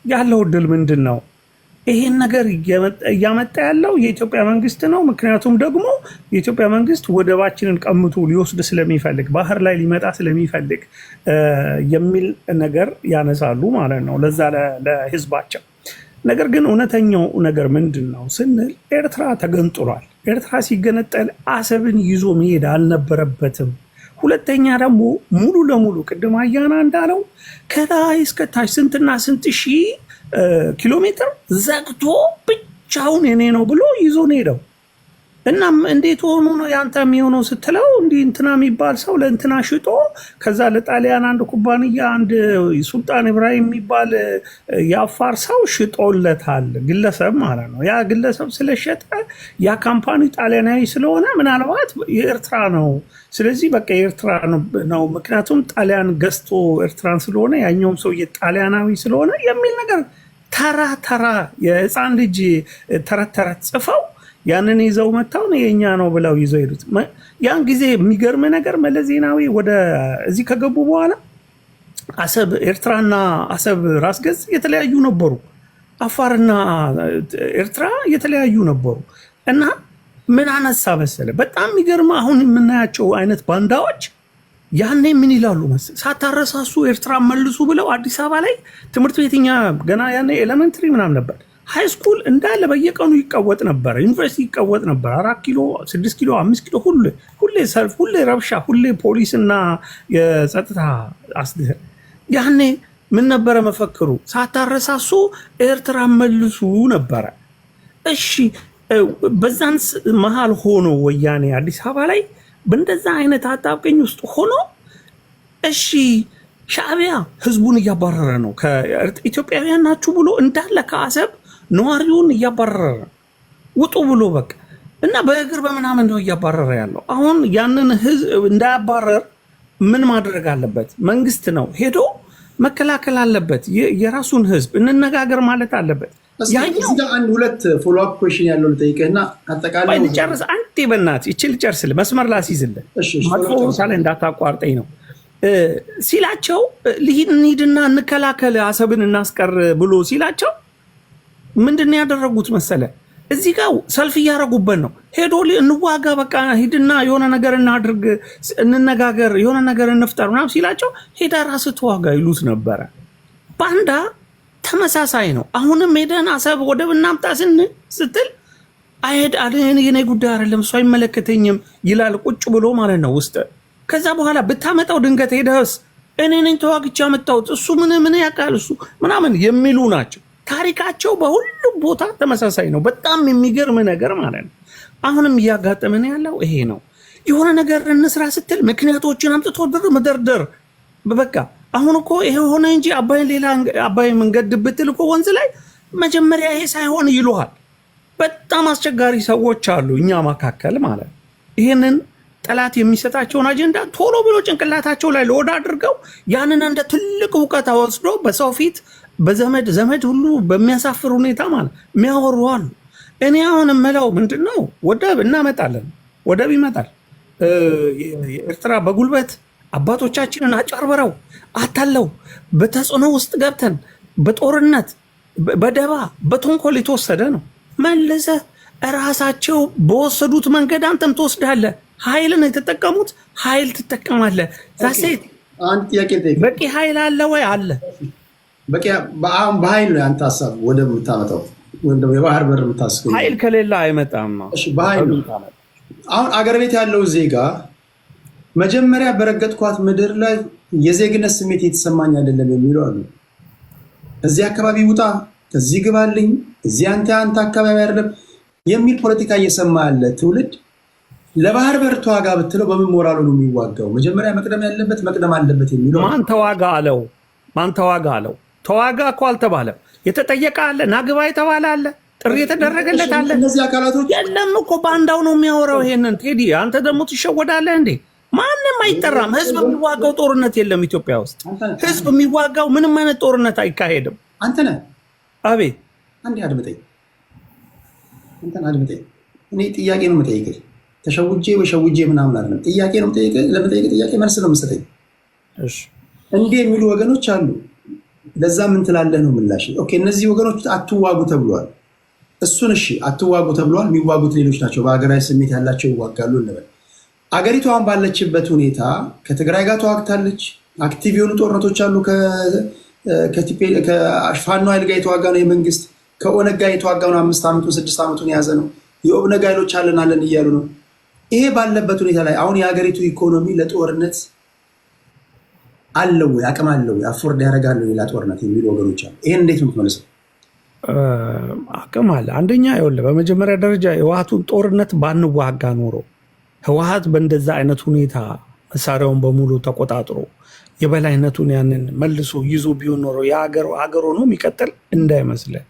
ያለው ድል ምንድን ነው? ይሄን ነገር እያመጣ ያለው የኢትዮጵያ መንግስት ነው። ምክንያቱም ደግሞ የኢትዮጵያ መንግስት ወደባችንን ቀምቶ ሊወስድ ስለሚፈልግ ባህር ላይ ሊመጣ ስለሚፈልግ የሚል ነገር ያነሳሉ ማለት ነው ለዛ ለህዝባቸው። ነገር ግን እውነተኛው ነገር ምንድን ነው ስንል ኤርትራ ተገንጥሏል። ኤርትራ ሲገነጠል አሰብን ይዞ መሄድ አልነበረበትም። ሁለተኛ ደግሞ ሙሉ ለሙሉ ቅድም አያና እንዳለው ከላይ እስከታች ስንትና ስንት ሺህ ኪሎ ሜትር ዘግቶ ብቻውን የኔ ነው ብሎ ይዞ ነው ሄደው። እናም እንዴት ሆኖ ነው ያንተ የሚሆነው ስትለው እንዲህ እንትና የሚባል ሰው ለእንትና ሽጦ ከዛ ለጣሊያን አንድ ኩባንያ አንድ ሱልጣን ኢብራሂም የሚባል የአፋር ሰው ሽጦለታል። ግለሰብ ማለት ነው። ያ ግለሰብ ስለሸጠ ያ ካምፓኒ ጣሊያናዊ ስለሆነ ምናልባት የኤርትራ ነው። ስለዚህ በቃ የኤርትራ ነው ምክንያቱም ጣሊያን ገዝቶ ኤርትራን ስለሆነ ያኛውም ሰው የጣሊያናዊ ስለሆነ የሚል ነገር ተራ የህፃን ልጅ ተረት ጽፈው ያንን ይዘው መታው ነው የኛ ነው ብለው ይዘው ሄዱት። ያን ጊዜ የሚገርም ነገር መለስ ዜናዊ ወደ እዚህ ከገቡ በኋላ አሰብ ኤርትራና አሰብ ራስ ገዝ የተለያዩ ነበሩ። አፋርና ኤርትራ የተለያዩ ነበሩ እና ምን አነሳ መሰለ በጣም የሚገርም አሁን የምናያቸው አይነት ባንዳዎች ያኔ ምን ይላሉ መሰለ ሳታረሳሱ ኤርትራ መልሱ ብለው አዲስ አበባ ላይ ትምህርት ቤትኛ ገና ያኔ ኤሌመንተሪ ምናምን ነበር ሃይ ስኩል እንዳለ በየቀኑ ይቀወጥ ነበር ዩኒቨርሲቲ ይቀወጥ ነበር 4 ኪሎ 6 ኪሎ 5 ኪሎ ሁሌ ሰልፍ ሁሌ ረብሻ ሁሌ ፖሊስና የጸጥታ ያኔ ምን ነበረ መፈክሩ ሳታረሳሱ ኤርትራ መልሱ ነበረ እሺ በዛን መሃል ሆኖ ወያኔ አዲስ አበባ ላይ በእንደዛ አይነት አጣብቀኝ ውስጥ ሆኖ እሺ ሻዕቢያ ህዝቡን እያባረረ ነው ከኢትዮጵያውያን ናችሁ ብሎ እንዳለ ከአሰብ ነዋሪውን እያባረረ ውጡ ብሎ በቃ እና በእግር በመናምን ነው እያባረረ ያለው አሁን ያንን ህዝብ እንዳያባረር ምን ማድረግ አለበት መንግስት ነው ሄዶ መከላከል አለበት የራሱን ህዝብ እንነጋገር ማለት አለበት ያኛው እዚህ ጋር አንድ ሁለት ፎሎ አፕ ኩዌስችን ያለው ልጠይቅህና አጠቃላይ ወይ ልጨርስ አንዴ በእናትህ ይችል ጨርስል መስመር ላስይዝልህ ማጥፎ ሳለ እንዳታቋርጠኝ ነው ሲላቸው ልሂድና እንከላከል አሰብን እናስቀር ብሎ ሲላቸው ምንድነው ያደረጉት መሰለ እዚህ ጋር ሰልፍ እያረጉበት ነው ሄዶ እንዋጋ በቃ ሂድና የሆነ ነገር እናድርግ እንነጋገር የሆነ ነገር እንፍጠር ምናምን ሲላቸው ሄዳ ራስ ተዋጋ ይሉት ነበር ባንዳ ተመሳሳይ ነው አሁንም ሄደን አሰብ ወደብ እናምጣ ስትል አይሄድ አለኝ የኔ ጉዳይ አይደለም እሱ አይመለከተኝም ይላል ቁጭ ብሎ ማለት ነው ውስጥ ከዛ በኋላ ብታመጣው ድንገት ሄደስ እኔ ነኝ ተዋግቻ መጣሁት እሱ ምን ያውቃል እሱ ምናምን የሚሉ ናቸው ታሪካቸው በሁሉም ቦታ ተመሳሳይ ነው በጣም የሚገርም ነገር ማለት ነው አሁንም እያጋጠመን ያለው ይሄ ነው የሆነ ነገር እንስራ ስትል ምክንያቶችን አምጥቶ መደርደር በቃ አሁን እኮ ይሄ ሆነ እንጂ አባይ መንገድ ብትል እኮ ወንዝ ላይ መጀመሪያ ይሄ ሳይሆን ይሉሃል በጣም አስቸጋሪ ሰዎች አሉ እኛ መካከል ማለት ይሄንን ጠላት የሚሰጣቸውን አጀንዳ ቶሎ ብሎ ጭንቅላታቸው ላይ ለወዳ አድርገው ያንን እንደ ትልቅ ዕውቀት ወስዶ በሰው ፊት በዘመድ ሁሉ በሚያሳፍር ሁኔታ ማለት የሚያወሩ አሉ እኔ አሁን የምለው ምንድነው ወደብ እናመጣለን ወደብ ይመጣል የኤርትራ በጉልበት አባቶቻችንን አጫርበረው አታለው በተጽዕኖ ውስጥ ገብተን በጦርነት በደባ በተንኮል የተወሰደ ነው መልሰ ራሳቸው በወሰዱት መንገድ አንተም ትወስዳለህ ኃይልን የተጠቀሙት ኃይል ትጠቀማለህ ዛሴት አንድ ጥያቄ ጠይቅ በቂ ኃይል አለ ወይ አለ በቂ በኃይል ነው አንተ ሐሳብ ወደ የምታመጣው ወንደው የባህር በር የምታስገው ኃይል ከሌላ አይመጣም እሺ በኃይል አሁን አገር ቤት ያለው ዜጋ መጀመሪያ በረገጥኳት ምድር ላይ የዜግነት ስሜት የተሰማኝ አይደለም የሚለው አሉ እዚህ አካባቢ ውጣ ከዚህ ግባልኝ እዚህ አንተ አካባቢ አይደለም የሚል ፖለቲካ እየሰማ ያለ ትውልድ ለባህር በር ተዋጋ ብትለው በምን ሞራሉ ነው የሚዋጋው መጀመሪያ መቅደም አለበት የሚለው ማን ተዋጋ አለው ተዋጋ እኮ አልተባለም የተጠየቀ አለ ናግባ የተባለ አለ ጥሪ የተደረገለት አለ እነዚህ አካላቶች የለም እኮ ባንዳው ነው የሚያወራው ይሄንን ቴዲ አንተ ደግሞ ትሸወዳለህ እንዴ ማንንም አይጠራም ህዝብ የሚዋጋው ጦርነት የለም ኢትዮጵያ ውስጥ ህዝብ የሚዋጋው ምንም አይነት ጦርነት አይካሄድም አንተ ነህ አቤት አንዴ አድምጠኝ እኔ ጥያቄ ነው የምጠይቅህ ተሸውጄ ምናምን አይደለም ጥያቄ ነው የምጠይቅህ ለምጠይቅህ ጥያቄ መልስ ነው የምሰጠኝ እሺ እንዴ የሚሉ ወገኖች አሉ ለዛ ምን ትላለህ ነው ምላሽ ኦኬ እነዚህ ወገኖች አትዋጉ ተብሏል እሱን እሺ አትዋጉ ተብሏል የሚዋጉት ሌሎች ናቸው በአገራዊ ስሜት ያላቸው ይዋጋሉ እንበል አገሪቱ አሁን ባለችበት ሁኔታ ከትግራይ ጋር ተዋግታለች አክቲቭ የሆኑ ጦርነቶች አሉ ከፋኖ ኃይል ጋር የተዋጋ ነው የመንግስት ከኦነግ ጋር የተዋጋ ነው 5 ዓመቱን 6 ዓመቱን የያዘ ነው የኦነግ ኃይሎች አለን እያሉ ነው ይሄ ባለበት ሁኔታ ላይ አሁን የሀገሪቱ ኢኮኖሚ ለጦርነት አለው አቅም አለው አፎርድ ያደርጋል ሌላ ጦርነት የሚሉ ወገኖች አሉ ይሄን እንዴት ነው የምትመልሰው አቅም አለ አንደኛ ይኸውልህ በመጀመሪያ ደረጃ የህወሓቱን ጦርነት ባንዋጋ ኖሮ ህወሓት በእንደዛ አይነት ሁኔታ መሳሪያውን በሙሉ ተቆጣጥሮ የበላይነቱን ያንን መልሶ ይዞ ቢሆን ኖሮ የሀገር ሆኖ የሚቀጥል እንዳይመስልህ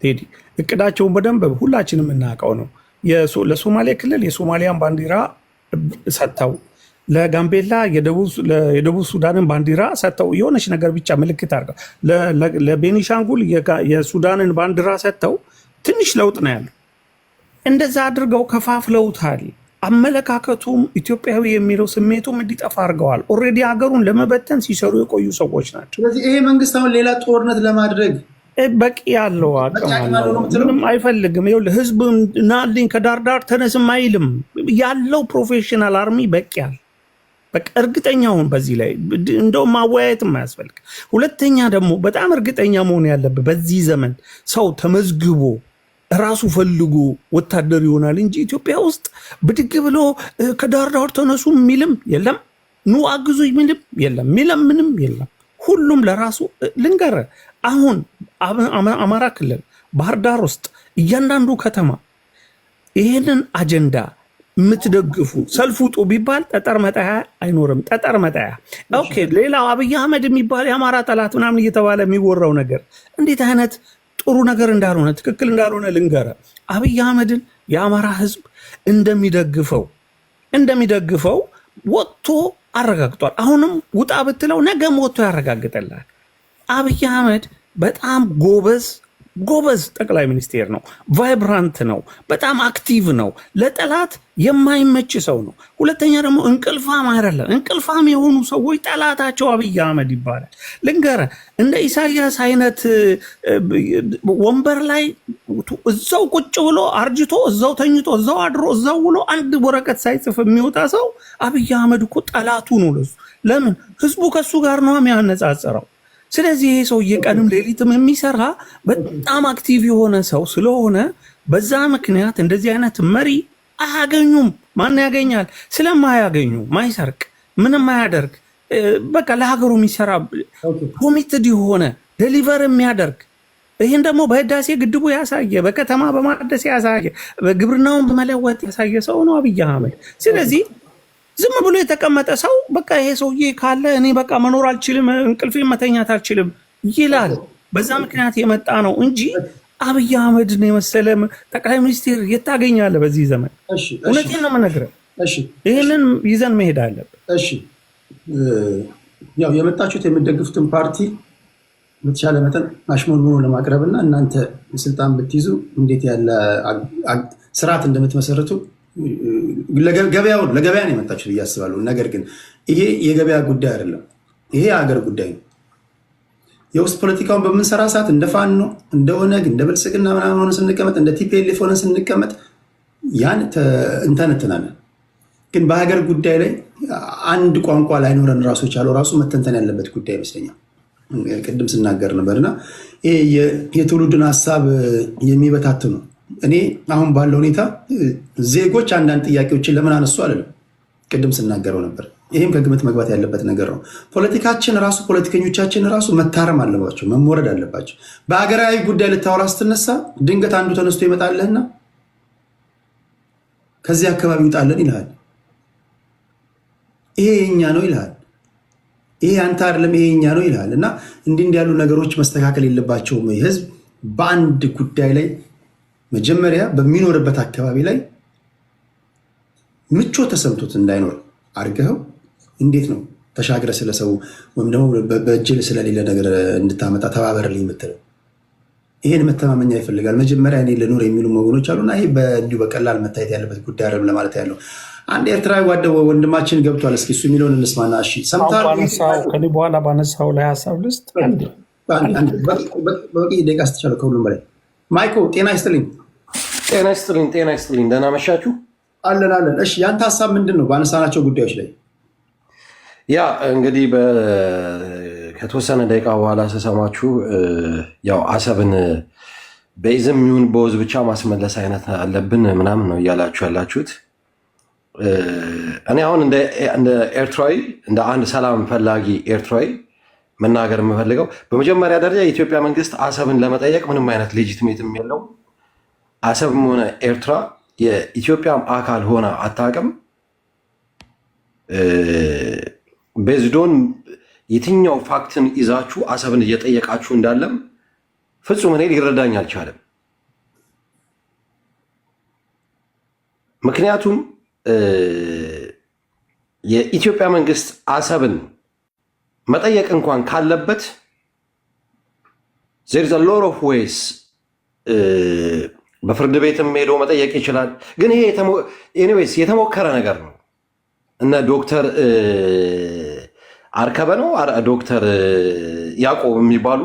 ቴዲ እቅዳቸውን በደንብ ሁላችንም እናውቀው ነው ለሶማሌ ክልል የሶማሊያን ባንዲራ ሰጥተው ለጋምቤላ የደቡብ ሱዳንን ባንዲራ ሰጥተው የሆነች ነገር ብቻ ምልክት አድርገው ለቤኒሻንጉል የሱዳንን ባንዲራ ሰጥተው ትንሽ ለውጥ ነው ያለው እንደዛ አድርገው ከፋፍለውታል አመለካከቱም ኢትዮጵያዊ የሚለው ስሜቱም እንዲጠፋ አድርገዋል ኦልሬዲ ሀገሩን ለመበተን ሲሰሩ የቆዩ ሰዎች ናቸው ስለዚህ ይሄ መንግስት አሁን ሌላ ጦርነት ለማድረግ በቂ ያለው አቅም አለው። ምንም አይፈልግም። ይኸውልህ ህዝብ ናልኝ ከዳርዳር ተነስም አይልም። ያለው ፕሮፌሽናል አርሚ በቂ ያለ በቃ እርግጠኛውን በዚህ ላይ እንደው ማወያየትም አያስፈልግ። ሁለተኛ ደግሞ በጣም እርግጠኛ መሆን ያለብህ በዚህ ዘመን ሰው ተመዝግቦ ራሱ ፈልጎ ወታደር ይሆናል እንጂ ኢትዮጵያ ውስጥ ብድግ ብሎ ከዳርዳር ተነሱ የሚልም የለም። ኑ አግዙ የሚልም የለም። ምንም የለም። ሁሉም ለራሱ ልንገረ አሁን አማራ ክልል ባህር ዳር ውስጥ እያንዳንዱ ከተማ ይህንን አጀንዳ የምትደግፉ ሰልፍ ውጡ ቢባል ጠጠር መጣያ አይኖርም። ጠጠር መጣያ ኦኬ። ሌላው አብይ አህመድ የሚባል የአማራ ጠላት ምናምን እየተባለ የሚወራው ነገር እንዴት አይነት ጥሩ ነገር እንዳልሆነ ትክክል እንዳልሆነ ልንገረ አብይ አህመድን የአማራ ህዝብ እንደሚደግፈው ወጥቶ አረጋግጧል። አሁንም ውጣ ብትለው ነገም ወጥቶ ያረጋግጠላል። አብይ አህመድ በጣም ጎበዝ ጠቅላይ ሚኒስቴር ነው። ቫይብራንት ነው። በጣም አክቲቭ ነው። ለጠላት የማይመች ሰው ነው። ሁለተኛ ደግሞ እንቅልፋም አይደለም። እንቅልፋም የሆኑ ሰዎች ጠላታቸው አብይ አህመድ ይባላል። ልንገረ እንደ ኢሳያስ አይነት ወንበር ላይ እዛው ቁጭ ብሎ አርጅቶ እዛው ተኝቶ እዛው አድሮ እዛው ውሎ አንድ ወረቀት ሳይጽፍ የሚወጣ ሰው አብይ አህመድ እኮ ጠላቱ ነው ለሱ። ለምን? ህዝቡ ከሱ ጋር ነው የሚያነጻጽረው። ስለዚህ ይሄ ሰውዬ ቀንም ሌሊትም የሚሰራ በጣም አክቲቭ የሆነ ሰው ስለሆነ በዛ ምክንያት እንደዚህ አይነት መሪ አያገኙም። ማን ያገኛል? ስለማያገኙ ማይሰርቅ ምንም አያደርግ በቃ ለሀገሩ የሚሰራ ኮሚትድ የሆነ ዴሊቨር የሚያደርግ ይህን ደግሞ በህዳሴ ግድቡ ያሳየ፣ በከተማ በማደስ ያሳየ፣ በግብርናውን በመለወጥ ያሳየ ሰው ነው አብይ አህመድ። ስለዚህ ዝም ብሎ የተቀመጠ ሰው በቃ ይሄ ሰውዬ ካለ እኔ በቃ መኖር አልችልም፣ እንቅልፌን መተኛት አልችልም ይላል። በዛ ምክንያት የመጣ ነው እንጂ አብይ አህመድን የመሰለ ጠቅላይ ሚኒስትር የታገኛለ በዚህ ዘመን። እውነቴን ነው የምነግርህ። ይህንን ይዘን መሄድ አለብን። እሺ ያው የመጣችሁት የምትደግፉትን ፓርቲ በተቻለ መጠን አሽሞንሙኖ ለማቅረብ እና እናንተ ስልጣን ብትይዙ እንዴት ያለ ስርዓት እንደምትመሰርቱ ለገበያ ነው የመጣችሁት ብዬ አስባለሁ። ነገር ግን ይሄ የገበያ ጉዳይ አይደለም። ይሄ የሀገር ጉዳይ ነው። የውስጥ ፖለቲካውን በምንሰራ ሰዓት እንደ ፋኖ እንደ ኦነግ እንደ ብልጽግና ምናምን ሆነ ስንቀመጥ እንደ ቲፒኤልኤፍ ሆነ ስንቀመጥ ያን እንተነትናለን። ግን በሀገር ጉዳይ ላይ አንድ ቋንቋ ላይኖረን ራሱ የቻለው ራሱ መተንተን ያለበት ጉዳይ ይመስለኛል። ቅድም ስናገር ነበርና ይሄ የትውልድን ሀሳብ የሚበታትኑ እኔ አሁን ባለው ሁኔታ ዜጎች አንዳንድ ጥያቄዎችን ለምን አነሱ አለለም። ቅድም ስናገረው ነበር። ይህም ከግምት መግባት ያለበት ነገር ነው። ፖለቲካችን ራሱ ፖለቲከኞቻችን ራሱ መታረም አለባቸው፣ መሞረድ አለባቸው። በሀገራዊ ጉዳይ ልታወራ ስትነሳ ድንገት አንዱ ተነስቶ ይመጣልህና ከዚህ አካባቢ ይውጣለን ይልሃል። ይሄ የኛ ነው ይልሃል። ይሄ አንተ አይደለም ይሄ የኛ ነው ይልሃል። እና እንዲህ ያሉ ነገሮች መስተካከል የለባቸውም። ህዝብ በአንድ ጉዳይ ላይ መጀመሪያ በሚኖርበት አካባቢ ላይ ምቾት ተሰምቶት እንዳይኖር አድርገው እንዴት ነው ተሻግረ ስለሰው ወይም ደግሞ በእጅል ስለሌለ ነገር እንድታመጣ ተባበርልኝ የምትለው? ይሄን መተማመኛ ይፈልጋል። መጀመሪያ እኔ ልኖር የሚሉ ወገኖች አሉና ይሄ በእንዲሁ በቀላል መታየት ያለበት ጉዳይ አይደለም ለማለት ያለው። አንድ ኤርትራዊ ወንድማችን ገብቷል። እስኪ እሱ የሚለውን እንስማና። እሺ ሰምታል። ከኔ በኋላ ባነሳው ላይ ሀሳብ ልስጥ። በቂ ደቂቃ ስትቻለው ከሁሉም በላይ ማይኮ ጤና ይስጥልኝ። ጤና ይስጥልኝ። ደህና መሻችሁ? አለን። እሺ ያንተ ሀሳብ ምንድን ነው ባነሳናቸው ጉዳዮች ላይ? ያ እንግዲህ ከተወሰነ ደቂቃ በኋላ ስሰማችሁ ያው አሰብን በኢዝም ይሁን በወዝ ብቻ ማስመለስ አይነት አለብን ምናምን ነው እያላችሁ ያላችሁት። እኔ አሁን እንደ ኤርትራዊ እንደ አንድ ሰላም ፈላጊ ኤርትራዊ መናገር የምፈልገው በመጀመሪያ ደረጃ የኢትዮጵያ መንግስት አሰብን ለመጠየቅ ምንም አይነት ሌጂትሜትም የለው። አሰብም ሆነ ኤርትራ የኢትዮጵያም አካል ሆነ አታውቅም። ቤዝዶን የትኛው ፋክትን ይዛችሁ አሰብን እየጠየቃችሁ እንዳለም ፍጹም እኔ ሊረዳኝ አልቻለም። ምክንያቱም የኢትዮጵያ መንግስት አሰብን መጠየቅ እንኳን ካለበት there is a lot of ways በፍርድ ቤትም ሄዶ መጠየቅ ይችላል። ግን ይሄ ኤኒዌይስ የተሞከረ ነገር ነው። እነ ዶክተር አርከበ ነው ዶክተር ያዕቆብ የሚባሉ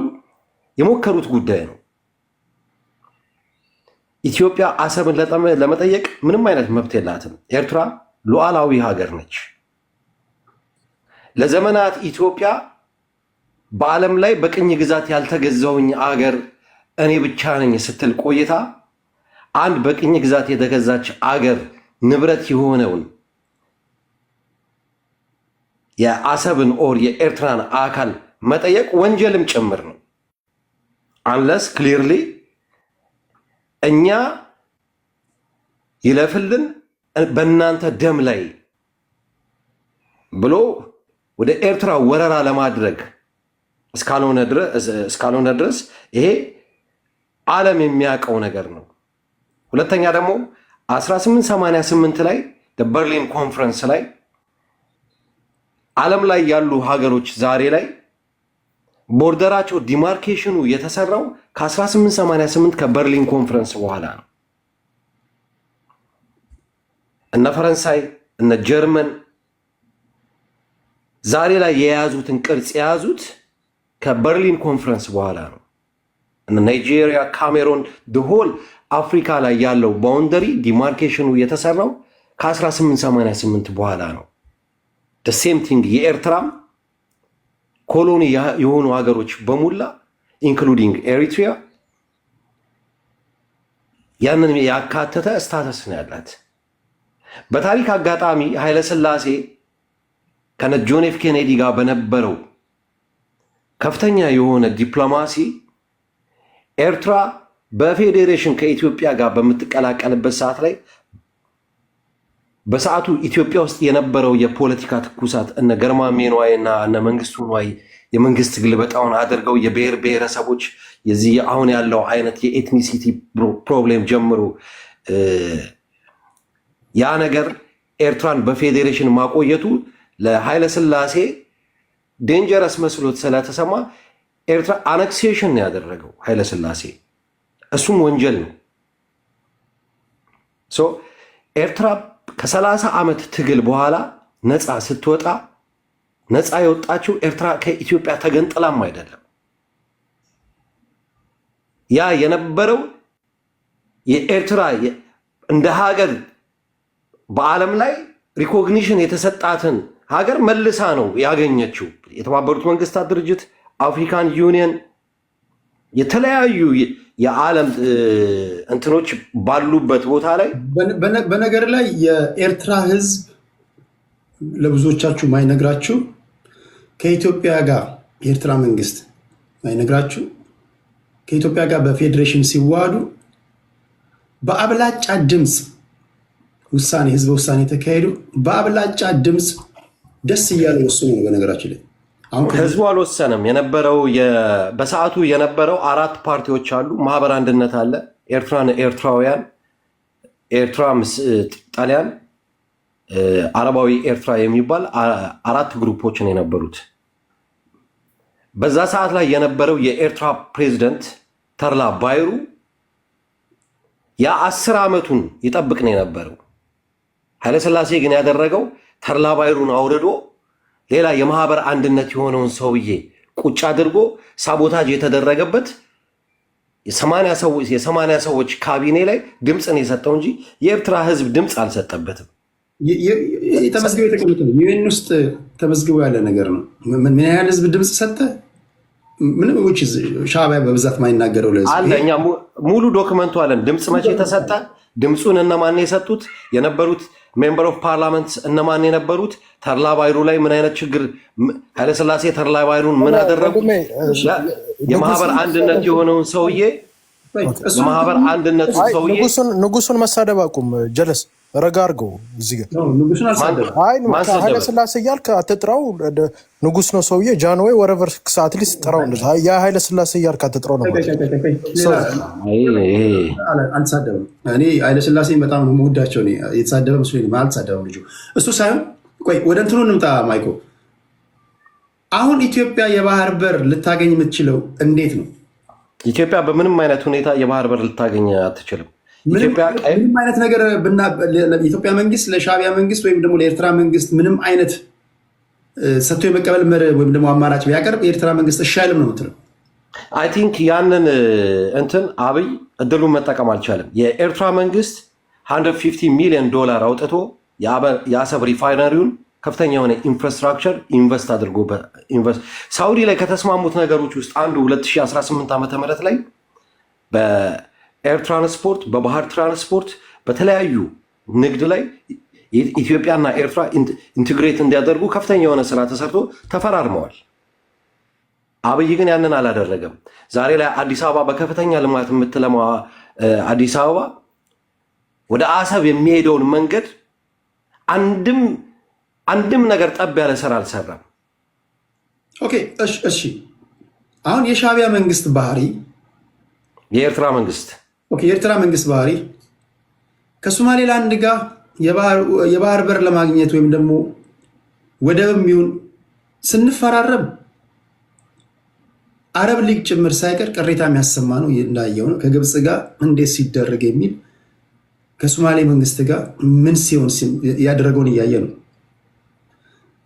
የሞከሩት ጉዳይ ነው። ኢትዮጵያ አሰብን ለመጠየቅ ምንም አይነት መብት የላትም። ኤርትራ ሉዓላዊ ሀገር ነች። ለዘመናት ኢትዮጵያ በዓለም ላይ በቅኝ ግዛት ያልተገዛውኝ አገር እኔ ብቻ ነኝ ስትል ቆይታ አንድ በቅኝ ግዛት የተገዛች አገር ንብረት የሆነውን የአሰብን ኦር የኤርትራን አካል መጠየቅ ወንጀልም ጭምር ነው። አንለስ ክሊርሊ እኛ ይለፍልን በእናንተ ደም ላይ ብሎ ወደ ኤርትራ ወረራ ለማድረግ እስካልሆነ ድረስ ይሄ ዓለም የሚያውቀው ነገር ነው። ሁለተኛ ደግሞ 1888 ላይ በርሊን ኮንፈረንስ ላይ ዓለም ላይ ያሉ ሀገሮች ዛሬ ላይ ቦርደራቸው ዲማርኬሽኑ የተሰራው ከ1888 ከበርሊን ኮንፈረንስ በኋላ ነው። እነ ፈረንሳይ እነ ጀርመን ዛሬ ላይ የያዙትን ቅርጽ የያዙት ከበርሊን ኮንፈረንስ በኋላ ነው። እነ ናይጄሪያ፣ ካሜሮን፣ ድሆል አፍሪካ ላይ ያለው ባውንደሪ ዲማርኬሽኑ የተሰራው ከ1888 በኋላ ነው። ሴም ቲንግ የኤርትራም ኮሎኒ የሆኑ ሀገሮች በሙላ ኢንክሉዲንግ ኤሪትሪያ ያንን ያካተተ ስታተስ ነው ያላት። በታሪክ አጋጣሚ ኃይለሥላሴ ከነ ጆን ኤፍ ኬኔዲ ጋር በነበረው ከፍተኛ የሆነ ዲፕሎማሲ ኤርትራ በፌዴሬሽን ከኢትዮጵያ ጋር በምትቀላቀልበት ሰዓት ላይ በሰዓቱ ኢትዮጵያ ውስጥ የነበረው የፖለቲካ ትኩሳት እነ ገርማሜ ነዋይ እና እነ መንግስቱ ነዋይ የመንግስት ግልበጣውን አድርገው የብሔር ብሔረሰቦች የዚህ አሁን ያለው አይነት የኤትኒሲቲ ፕሮብሌም ጀምሮ ያ ነገር ኤርትራን በፌዴሬሽን ማቆየቱ ለኃይለሥላሴ ዴንጀረስ መስሎት ስለተሰማ ኤርትራ አነክሴሽን ነው ያደረገው ኃይለሥላሴ። እሱም ወንጀል ነው። ኤርትራ ከ30 ዓመት ትግል በኋላ ነፃ ስትወጣ ነፃ የወጣችው ኤርትራ ከኢትዮጵያ ተገንጥላም አይደለም። ያ የነበረው የኤርትራ እንደ ሀገር በዓለም ላይ ሪኮግኒሽን የተሰጣትን ሀገር መልሳ ነው ያገኘችው። የተባበሩት መንግስታት ድርጅት፣ አፍሪካን ዩኒየን፣ የተለያዩ የዓለም እንትኖች ባሉበት ቦታ ላይ በነገር ላይ የኤርትራ ህዝብ ለብዙዎቻችሁ ማይነግራችሁ ከኢትዮጵያ ጋር የኤርትራ መንግስት ማይነግራችሁ ከኢትዮጵያ ጋር በፌዴሬሽን ሲዋሃዱ በአብላጫ ድምፅ ህዝበ ውሳኔ ተካሄዱ። በአብላጫ ድምፅ ደስ እያለ ወሰኑ ነው። በነገራችን ላይ ህዝቡ አልወሰነም። የነበረው በሰዓቱ የነበረው 4 ፓርቲዎች አሉ። ማህበር አንድነት አለ፣ ኤርትራውያን፣ ኤርትራ ጣሊያን፣ አረባዊ ኤርትራ የሚባል 4 ግሩፖች ነው የነበሩት። በዛ ሰዓት ላይ የነበረው የኤርትራ ፕሬዝደንት ተድላ ባይሩ የ10 ዓመቱን ይጠብቅ ነው የነበረው። ኃይለሥላሴ ግን ያደረገው ተድላ ባይሩን አውርዶ ሌላ የማህበር አንድነት የሆነውን ሰውዬ ቁጭ አድርጎ ሳቦታጅ የተደረገበት የ80 ሰዎች ካቢኔ ላይ ድምፅን የሰጠው እንጂ የኤርትራ ህዝብ ድምፅ አልሰጠበትም። ተመዝግቦ የተቀመጠ ነው። ዩኤን ውስጥ ተመዝግቦ ያለ ነገር ነው። ምን ያህል ህዝብ ድምፅ ሰጠ? ምንም ሻዕቢያ በብዛት ማይናገረው ለህዝብ አለ። እኛ ሙሉ ዶክመንቱ አለን። ድምፅ መቼ ተሰጠ? ድምፁን እነማን የሰጡት? የነበሩት ሜምበር ኦፍ ፓርላመንት እነማን የነበሩት? ተድላ ባይሩ ላይ ምን አይነት ችግር ኃይለሥላሴ ተድላ ባይሩን ምን አደረጉ? የማህበር አንድነት የሆነውን ሰውዬ የማህበር አንድነቱ ሰውዬ ንጉሱን መሳደብ አቁም። ጀለስ ረጋ አድርገው። እዚህ ጋር ኃይለሥላሴ እያልክ አትጥራው። ንጉስ ነው ሰውዬ። ጃንዌይ ወረቨር ሰዓት ሊስት ጥራው። ያ ኃይለሥላሴ እያልክ አትጥራው ነው። አልተሳደብም። እኔ ኃይለሥላሴን በጣም ነው የምወዳቸው። የተሳደበ መስሎኝ አልተሳደበም ልጁ። እሱ ሳይሆን ቆይ ወደ እንትኑ እንምጣ ማይኮ። አሁን ኢትዮጵያ የባህር በር ልታገኝ የምትችለው እንዴት ነው? ኢትዮጵያ በምንም አይነት ሁኔታ የባህር በር ልታገኝ አትችልም። ምንም አይነት ነገር የኢትዮጵያ መንግስት ለሻዕቢያ መንግስት ወይም ደግሞ ለኤርትራ መንግስት ምንም አይነት ሰጥቶ የመቀበል መርህ ወይም ደግሞ አማራጭ ቢያቀርብ የኤርትራ መንግስት እሺ አይልም ነው የምትለው? አይ ቲንክ ያንን እንትን አብይ እድሉን መጠቀም አልቻለም። የኤርትራ መንግስት $150 ሚሊዮን አውጥቶ የአሰብ ሪፋይነሪውን ከፍተኛ የሆነ ኢንፍራስትራክቸር ኢንቨስት አድርጎ ሳውዲ ላይ ከተስማሙት ነገሮች ውስጥ አንዱ 2018 ዓ.ም ላይ በኤር ትራንስፖርት፣ በባህር ትራንስፖርት፣ በተለያዩ ንግድ ላይ ኢትዮጵያና ኤርትራ ኢንቴግሬት እንዲያደርጉ ከፍተኛ የሆነ ስራ ተሰርቶ ተፈራርመዋል። አብይ ግን ያንን አላደረገም። ዛሬ ላይ አዲስ አበባ በከፍተኛ ልማት የምትለማው አዲስ አበባ ወደ አሰብ የሚሄደውን መንገድ አንድም ነገር ጠብ ያለ ስራ አልሰራም። ኦኬ እሺ። አሁን የሻዕቢያ መንግስት ባህሪ የኤርትራ መንግስት ባህሪ ከሶማሌላንድ ጋር የባህር በር ለማግኘት ወይም ደግሞ ወደብም ይሁን ስንፈራረም አረብ ሊግ ጭምር ሳይቀር ቅሬታ የሚያሰማ ነው። እንዳየው ነው ከግብፅ ጋር እንዴት ሲደረግ የሚል ከሶማሌ መንግስት ጋር ምን ሲሆን ያደረገውን እያየ ነው።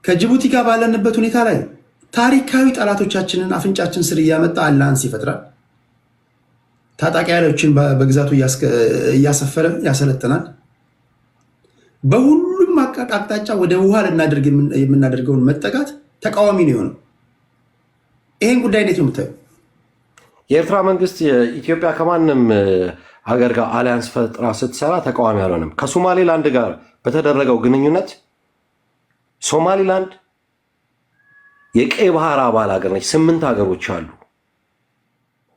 ከጅቡቲ ጋር ባለንበት ሁኔታ ላይ ታሪካዊ ጠላቶቻችንን አፍንጫችን ስር እያመጣ አላንስ ይፈጥራል። ታጣቂ ኃይሎችን በግዛቱ እያሰፈረ ያሰለጥናል። በሁሉም አቅጣጫ ወደ ውሃ ልናደርግ የምናደርገውን መጠጋት ተቃዋሚ ነው የሆነው። ይሄን ጉዳይ እንዴት ነው የምታየው? የኤርትራ መንግስት የኢትዮጵያ ከማንም ሀገር ጋር አሊያንስ ፈጥራ ስትሰራ ተቃዋሚ አልሆነም። ከሶማሌላንድ ጋር በተደረገው ግንኙነት ሶማሌላንድ የቀይ ባህር አባል ሀገር ነች። 8 ሀገሮች አሉ።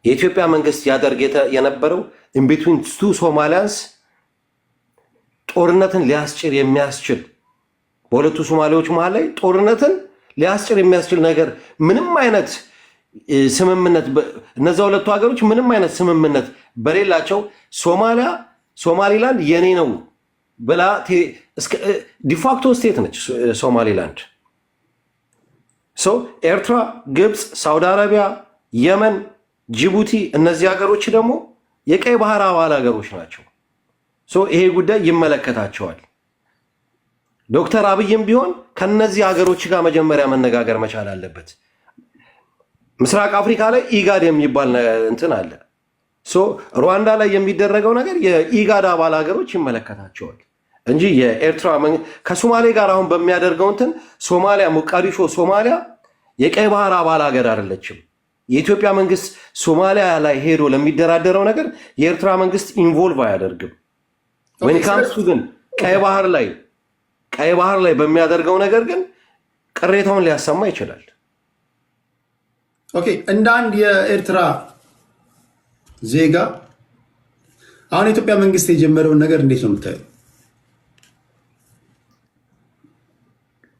የኢትዮጵያ መንግስት ያደርግ የነበረው ኢንቢትዊን ቱ ሶማሊያንስ ጦርነትን ሊያስጭር የሚያስችል በሁለቱ ሶማሌዎች መሀል ላይ ጦርነትን ሊያስጭር የሚያስችል ነገር ምንም አይነት ስምምነት እነዛ ሁለቱ ሀገሮች ምንም አይነት ስምምነት በሌላቸው ሶማሊላንድ የኔ ነው ብላ ዲፋክቶ ስቴት ነች ሶማሊላንድ። ኤርትራ፣ ግብፅ፣ ሳውዲ አረቢያ፣ የመን፣ ጅቡቲ እነዚህ ሀገሮች ደግሞ የቀይ ባህር አባል ሀገሮች ናቸው። ይሄ ጉዳይ ይመለከታቸዋል። ዶክተር አብይም ቢሆን ከነዚህ ሀገሮች ጋር መጀመሪያ መነጋገር መቻል አለበት። ምስራቅ አፍሪካ ላይ ኢጋድ የሚባል እንትን አለ። ሩዋንዳ ላይ የሚደረገው ነገር የኢጋድ አባል ሀገሮች ይመለከታቸዋል እንጂ የኤርትራ ከሶማሌ ጋር አሁን በሚያደርገው እንትን ሶማሊያ፣ ሞቃዲሾ ሶማሊያ የቀይ ባህር አባል ሀገር አይደለችም። የኢትዮጵያ መንግስት ሶማሊያ ላይ ሄዶ ለሚደራደረው ነገር የኤርትራ መንግስት ኢንቮልቭ አያደርግም። ወይን ካምሱ ግን ቀይ ባህር ላይ በሚያደርገው ነገር ግን ቅሬታውን ሊያሰማ ይችላል። ኦኬ፣ እንደ አንድ የኤርትራ ዜጋ አሁን የኢትዮጵያ መንግስት የጀመረውን ነገር እንዴት ነው የምታየው?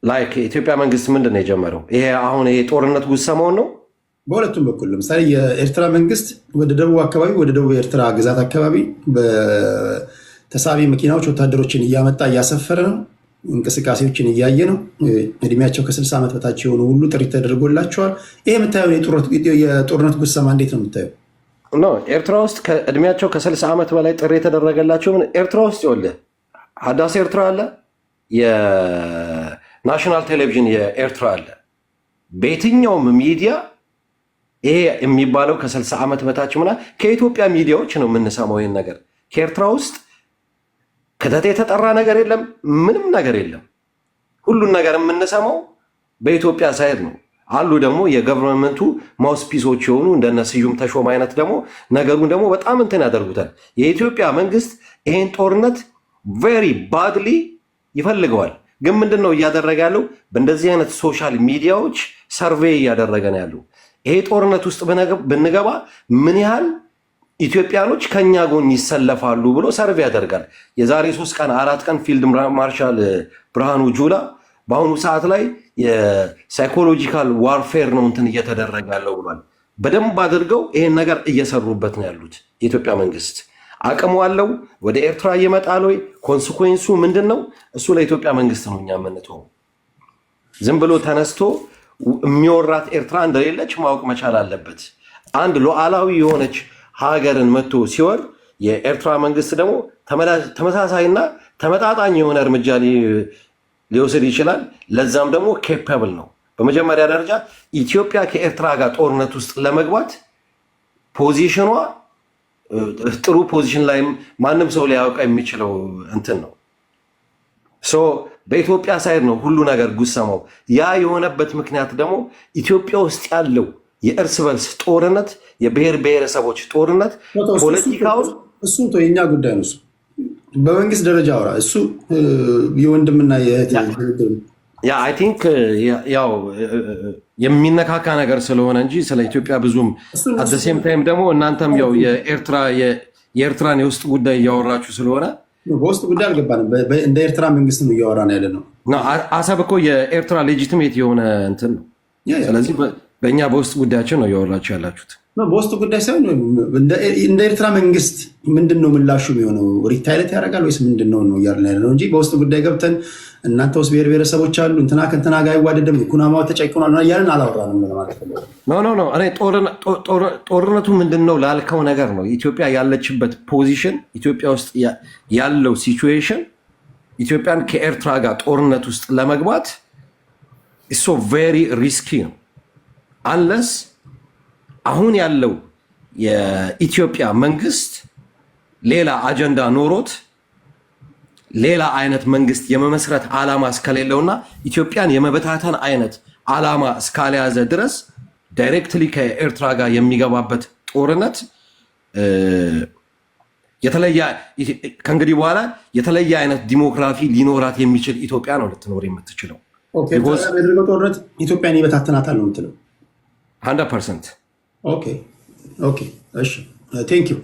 ላይክ የኢትዮጵያ መንግስት ምንድን ነው የጀመረው? ይሄ አሁን ይሄ ጦርነት ጉሰማውን ነው። በሁለቱም በኩል ለምሳሌ የኤርትራ መንግስት ወደ ደቡብ አካባቢ ወደ ደቡብ የኤርትራ ግዛት አካባቢ በተሳቢ መኪናዎች ወታደሮችን እያመጣ እያሰፈረ ነው። እንቅስቃሴዎችን እያየ ነው። እድሜያቸው ከ60 ዓመት በታች የሆኑ ሁሉ ጥሪ ተደርጎላቸዋል። ይሄ የምታየው የጦርነት ጉሰማ እንዴት ነው የምታየው? ኤርትራ ውስጥ እድሜያቸው ከ60 ዓመት በላይ ጥሪ የተደረገላቸው ኤርትራ ውስጥ ይኸውልህ ሀዳስ ኤርትራ አለ፣ የናሽናል ቴሌቪዥን የኤርትራ አለ። በየትኛውም ሚዲያ ይሄ የሚባለው ከ60 ዓመት በታች ከኢትዮጵያ ሚዲያዎች ነው የምንሰማው ይህን ነገር። ከኤርትራ ውስጥ ክተት የተጠራ ነገር የለም፣ ምንም ነገር የለም። ሁሉን ነገር የምንሰማው በኢትዮጵያ ሳይድ ነው። አሉ ደግሞ የገቨርንመንቱ ማውስፒሶች የሆኑ እንደነ ስዩም ተሾም አይነት ደግሞ ነገሩን ደግሞ በጣም እንትን ያደርጉታል። የኢትዮጵያ መንግስት ይሄን ጦርነት ቬሪ ባድሊ ይፈልገዋል። ግን ምንድን ነው እያደረገ ያለው? በእንደዚህ አይነት ሶሻል ሚዲያዎች ሰርቬይ እያደረገ ነው ያለው። ይሄ ጦርነት ውስጥ ብንገባ ምን ያህል ኢትዮጵያኖች ከኛ ጎን ይሰለፋሉ ብሎ ሰርቬይ ያደርጋል። የዛሬ 3 ቀን 4 ቀን ፊልድ ማርሻል ብርሃኑ ጁላ በአሁኑ ሰዓት ላይ የሳይኮሎጂካል ዋርፌር ነው እንትን እየተደረገ ያለው ብሏል። በደንብ አድርገው ይሄን ነገር እየሰሩበት ነው ያሉት። የኢትዮጵያ መንግስት አቅሙ አለው። ወደ ኤርትራ ይመጣል ወይ? ኮንሲኩዌንሱ ምንድን ነው? እሱ ለኢትዮጵያ መንግስት ነው እኛ የምንተው። ዝም ብሎ ተነስቶ የሚወራት ኤርትራ እንደሌለች ማወቅ መቻል አለበት። አንድ ሉዓላዊ የሆነች ሀገርን መጥቶ ሲወር የኤርትራ መንግስት ደግሞ ተመሳሳይና ተመጣጣኝ የሆነ እርምጃ ሊወስድ ይችላል። ለዛም ደግሞ ኬፓብል ነው። በመጀመሪያ ደረጃ ኢትዮጵያ ከኤርትራ ጋር ጦርነት ውስጥ ለመግባት ፖዚሽኗ ጥሩ ፖዚሽን ላይ ማንም ሰው ሊያውቃ የሚችለው እንትን ነው። ሶ በኢትዮጵያ ሳይድ ነው ሁሉ ነገር ጉሰማው። ያ የሆነበት ምክንያት ደግሞ ኢትዮጵያ ውስጥ ያለው የእርስ በርስ ጦርነት፣ የብሔር ብሔረሰቦች ጦርነት ፖለቲካውን እሱ የኛ ጉዳይ ነው። በመንግስት ደረጃ አውራ እሱ የወንድምና የእህት ያ አይ ቲንክ ያው የሚነካካ ነገር ስለሆነ እንጂ ስለ ኢትዮጵያ ብዙም አት ዘ ሴም ታይም ደግሞ እናንተም ያው የኤርትራን የውስጥ ጉዳይ እያወራችሁ ስለሆነ በውስጥ ጉዳይ አልገባንም። እንደ ኤርትራ መንግስት ነው እያወራን ያለ ነው። አሰብ እኮ የኤርትራ ሌጂቲሜት የሆነ እንትን ነው። ስለዚህ በእኛ በውስጥ ጉዳያችን ነው እያወራችሁ ያላችሁት። በውስጥ ጉዳይ ሳይሆን እንደ ኤርትራ መንግስት ምንድን ነው ምላሹ የሚሆነው? ሪታይለት ያደርጋል ወይስ ምንድን ነው እያልን ያለ ነው እንጂ በውስጥ ጉዳይ ገብተን እናንተ ውስጥ ብሔር ብሔረሰቦች አሉ እንትና ከእንትና ጋር አይዋደድም ኩናማው ተጨቁኗል እያልን አላወራንም ማለት ነው። ኖ እኔ ጦርነቱ ምንድን ነው ላልከው ነገር ነው። ኢትዮጵያ ያለችበት ፖዚሽን፣ ኢትዮጵያ ውስጥ ያለው ሲቹዌሽን ኢትዮጵያን ከኤርትራ ጋር ጦርነት ውስጥ ለመግባት ሶ ቬሪ ሪስኪ ነው። አንለስ አሁን ያለው የኢትዮጵያ መንግስት ሌላ አጀንዳ ኖሮት ሌላ አይነት መንግስት የመመስረት ዓላማ እስከሌለውና ኢትዮጵያን የመበታተን አይነት ዓላማ እስካልያዘ ድረስ ዳይሬክትሊ ከኤርትራ ጋር የሚገባበት ጦርነት ከእንግዲህ በኋላ የተለየ አይነት ዲሞክራሲ ሊኖራት የሚችል ኢትዮጵያ ነው ልትኖር የምትችለው። ያደረገው ጦርነት ኢትዮጵያን ይበታተናታል ነው የምትለው? 100%። ኦኬ እሺ፣ ቴንክ ዩ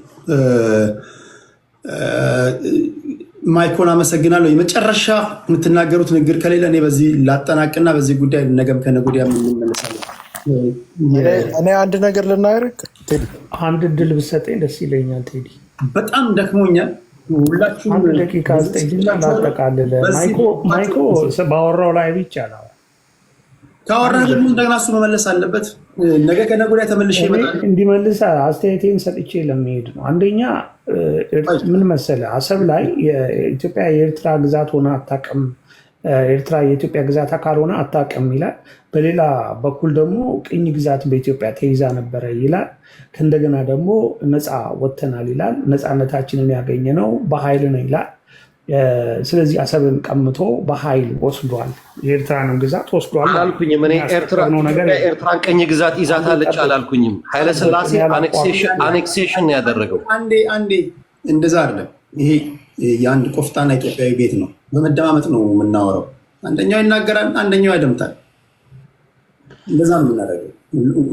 ማይኮን አመሰግናለሁ። የመጨረሻ የምትናገሩት ንግግር ከሌለ እኔ በዚህ ላጠናቅና በዚህ ጉዳይ ነገም ከነገ ወዲያ እንመለሳለን። እኔ አንድ ነገር ልናደርግ አንድ እድል ብትሰጠኝ ደስ ይለኛል ቴዲ። በጣም ደክሞኛል። ሁላችሁም አንድ ደቂቃ ስጠኝና ላጠቃልል። ማይኮ ባወራው ላይ ብቻ ነው ካወራ ደግሞ እንደገና እሱ መመለስ አለበት። ነገ ከነገ ወዲያ ተመልሼ ይመጣል። እንዲመልስ አስተያየቴን ሰጥቼ ለመሄድ ነው። አንደኛ ምን መሰለህ፣ አሰብ ላይ የኢትዮጵያ የኤርትራ ግዛት ሆነ አታውቅም፣ ኤርትራ የኢትዮጵያ ግዛት አካል ሆነ አታውቅም ይላል። በሌላ በኩል ደግሞ ቅኝ ግዛት በኢትዮጵያ ተይዛ ነበረ ይላል። ከእንደገና ደግሞ ነፃ ወጥተናል ይላል። ነፃነታችንን ያገኘነው በኃይል ነው ይላል። ስለዚህ አሰብን ቀምቶ በኃይል ወስዷል፣ የኤርትራንም ግዛት ወስዷል አላልኩኝም። እኔ ኤርትራን ቀኝ ግዛት ይዛታለች አላልኩኝም። ኃይለስላሴ አኔክሴሽን ነው ያደረገው። አንዴ እንደዛ አይደለም። ይሄ የአንድ ቆፍጣና ኢትዮጵያዊ ቤት ነው። በመደማመጥ ነው የምናወራው። አንደኛው ይናገራል፣ አንደኛው ያደምጣል። እንደዛ ነው የምናደርገው።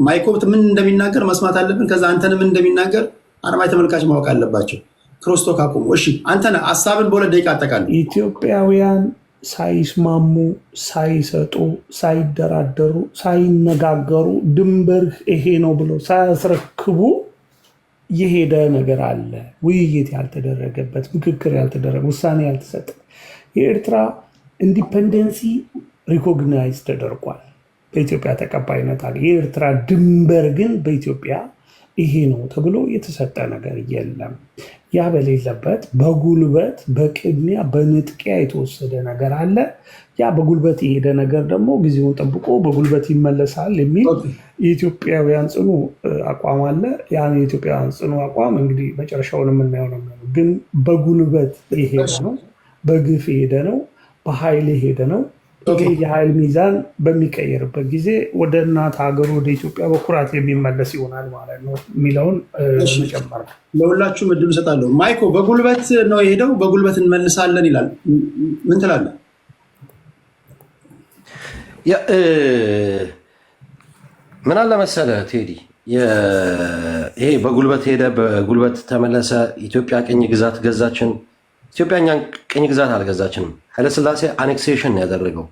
ማይኮብት ምን እንደሚናገር መስማት አለብን። ከዛ አንተን ምን እንደሚናገር አድማጭ ተመልካች ማወቅ አለባቸው። ክርስቶስ አቁሙ። እሺ አንተ ሀሳብን በሁለት ደቂቃ አጠቃልል። ኢትዮጵያውያን ሳይስማሙ፣ ሳይሰጡ፣ ሳይደራደሩ፣ ሳይነጋገሩ ድንበርህ ይሄ ነው ብሎ ሳያስረክቡ የሄደ ነገር አለ። ውይይት ያልተደረገበት፣ ምክክር ያልተደረገ፣ ውሳኔ ያልተሰጠ። የኤርትራ ኢንዲፐንደንሲ ሪኮግናይዝ ተደርጓል፣ በኢትዮጵያ ተቀባይነት አለ። የኤርትራ ድንበር ግን በኢትዮጵያ ይሄ ነው ተብሎ የተሰጠ ነገር የለም። ያ በሌለበት በጉልበት በቅድሚያ በንጥቂያ የተወሰደ ነገር አለ። ያ በጉልበት የሄደ ነገር ደግሞ ጊዜውን ጠብቆ በጉልበት ይመለሳል የሚል የኢትዮጵያውያን ጽኑ አቋም አለ። ያን የኢትዮጵያውያን ጽኑ አቋም እንግዲህ መጨረሻውን የምናየው ነው። ግን በጉልበት የሄደ ነው፣ በግፍ የሄደ ነው፣ በኃይል የሄደ ነው። የኃይል ሚዛን በሚቀየርበት ጊዜ ወደ እናት ሀገሩ ወደ ኢትዮጵያ በኩራት የሚመለስ ይሆናል ማለት ነው የሚለውን መጨመር ነው። ለሁላችሁም እድሉ እሰጣለሁ። ማይኮ በጉልበት ነው የሄደው፣ በጉልበት እንመልሳለን ይላል። ምን ትላለህ? ምን አለ መሰለህ ቴዲ፣ ይሄ በጉልበት ሄደ፣ በጉልበት ተመለሰ፣ ኢትዮጵያ ቅኝ ግዛት ገዛችን። ኢትዮጵያ እኛን ቅኝ ግዛት አልገዛችንም። ኃይለስላሴ አኔክሴሽን ነው ያደረገው።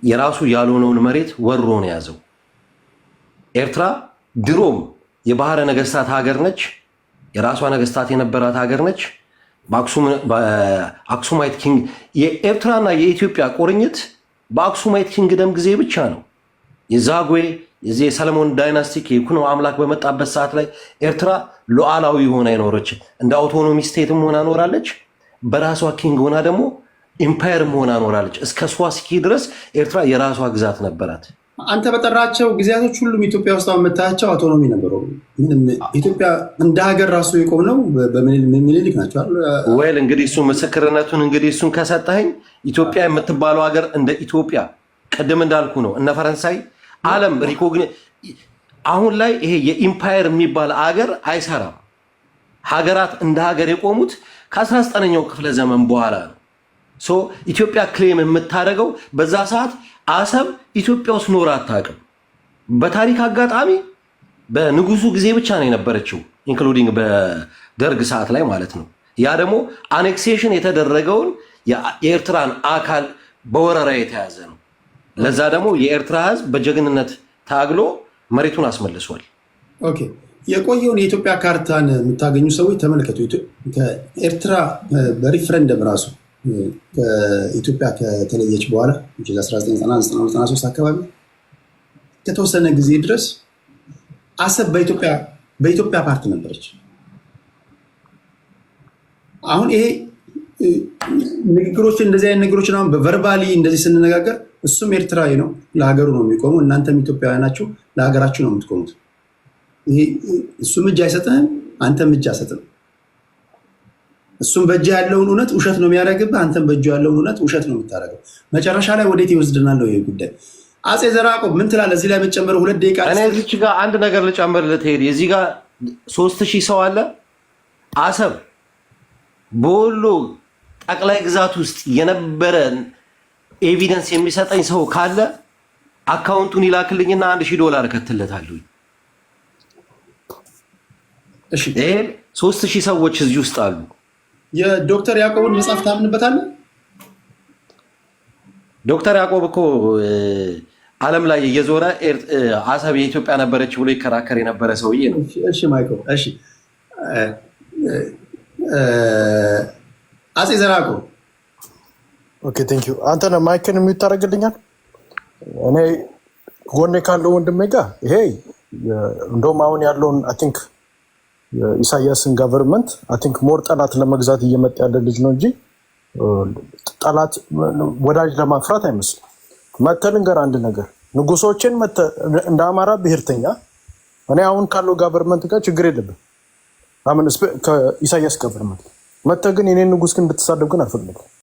የራሱ ያልሆነውን መሬት ወሮ ነው የያዘው። ኤርትራ ድሮም የባህረ ነገስታት ሀገር ነች። የራሷ ነገስታት የነበራት ሀገር ነች። በአክሱማይት ኪንግ የኤርትራና የኢትዮጵያ ቁርኝት በአክሱማይት ኪንግደም ጊዜ ብቻ ነው። የዛጉዌ የዚህ የሰለሞን ዳይናስቲክ የኩኖ አምላክ በመጣበት ሰዓት ላይ ኤርትራ ሉዓላዊ ሆና ይኖረች። እንደ አውቶኖሚ ስቴትም ሆና ኖራለች። በራሷ ኪንግ ሆና ደግሞ ኢምፓየርም ሆና ኖራለች። እስከ ስዋሲኪ ድረስ ኤርትራ የራሷ ግዛት ነበራት። አንተ በጠራቸው ጊዜያቶች ሁሉም ኢትዮጵያ ውስጥ የምታያቸው አውቶኖሚ ነበሩ። ምንም ኢትዮጵያ እንደ ሀገር ራሱ የቆምነው በምኒልክ ናቸው። ወይል እንግዲህ እሱ ምስክርነቱን እንግዲህ እሱን ከሰጠኸኝ ኢትዮጵያ የምትባለው ሀገር እንደ ኢትዮጵያ ቅድም እንዳልኩ ነው። እነ ፈረንሳይ ዓለም አሁን ላይ ይሄ የኢምፓየር የሚባል ሀገር አይሰራም። ሀገራት እንደ ሀገር የቆሙት ከ19ኛው ክፍለ ዘመን በኋላ ነው። ኢትዮጵያ ክሌም የምታደርገው በዛ ሰዓት አሰብ ኢትዮጵያ ውስጥ ኖር አታውቅም። በታሪክ አጋጣሚ በንጉሱ ጊዜ ብቻ ነው የነበረችው፣ ኢንክሉዲንግ በደርግ ሰዓት ላይ ማለት ነው። ያ ደግሞ አኔክሴሽን የተደረገውን የኤርትራን አካል በወረራ የተያዘ ነው። ለዛ ደግሞ የኤርትራ ሕዝብ በጀግንነት ታግሎ መሬቱን አስመልሷል። ኦኬ፣ የቆየውን የኢትዮጵያ ካርታን የምታገኙ ሰዎች ተመልከቱ። ኤርትራ በሪፍረንደም ራሱ ከኢትዮጵያ ከተለየች በኋላ 1993 አካባቢ ከተወሰነ ጊዜ ድረስ አሰብ በኢትዮጵያ ፓርት ነበረች። አሁን ይሄ ንግግሮች እንደዚህ አይነት ነገሮችን አሁን በቨርባሊ እንደዚህ ስንነጋገር እሱም ኤርትራዊ ነው፣ ለሀገሩ ነው የሚቆመው። እናንተም ኢትዮጵያውያን ናችሁ፣ ለሀገራችሁ ነው የምትቆሙት። እሱም እጅ አይሰጥህም፣ አንተም እጅ አሰጥም። እሱም በእጅ ያለውን እውነት ውሸት ነው የሚያደርግብህ፣ አንተም በእጁ ያለውን እውነት ውሸት ነው የምታደርገው። መጨረሻ ላይ ወዴት ይወስድናል ነው ይሄ ጉዳይ። አፄ ዘርዓ ያዕቆብ ምን ትላለህ? እዚህ ላይ የምትጨምረው 2 ደቂቃ። እኔ እዚች ጋር አንድ ነገር ልጨምርልህ ሄድ። እዚህ ጋር 3000 ሰው አለ። አሰብ በወሎ ጠቅላይ ግዛት ውስጥ የነበረ ኤቪደንስ የሚሰጠኝ ሰው ካለ አካውንቱን ይላክልኝና $1000 ከትለታለሁ። እሺ፣ ይሄ 3000 ሰዎች እዚህ ውስጥ አሉ። የዶክተር ያዕቆብን መጽሐፍ ታምንበታለህ? ዶክተር ያዕቆብ እኮ ዓለም ላይ እየዞረ አሰብ የኢትዮጵያ ነበረች ብሎ ይከራከር የነበረ ሰውዬ ነው። እሺ ማይክል፣ እሺ አፄ ዘርዓ ያዕቆብ። ኦኬ ቴንክ ዩ። አንተ ነህ ማይክን የሚዩት ታደርግልኛል? እኔ ጎኔ ካለው ወንድሜ ጋር ይሄ እንደውም አሁን ያለውን አይ ቲንክ የኢሳያስን ጋቨርንመንት አይ ቲንክ ሞር ጠላት ለመግዛት እየመጣ ያለ ልጅ ነው እንጂ ጠላት ወዳጅ ለማፍራት አይመስልም። መተልን ጋር አንድ ነገር ንጉሶችን እንደ አማራ ብሔርተኛ እኔ አሁን ካለው ጋቨርንመንት ጋር ችግር የለብን። አሁን ከኢሳያስ ጋቨርንመንት መተ ግን የኔን ንጉስ ግን እንድትሳደብ ግን አልፈልግም።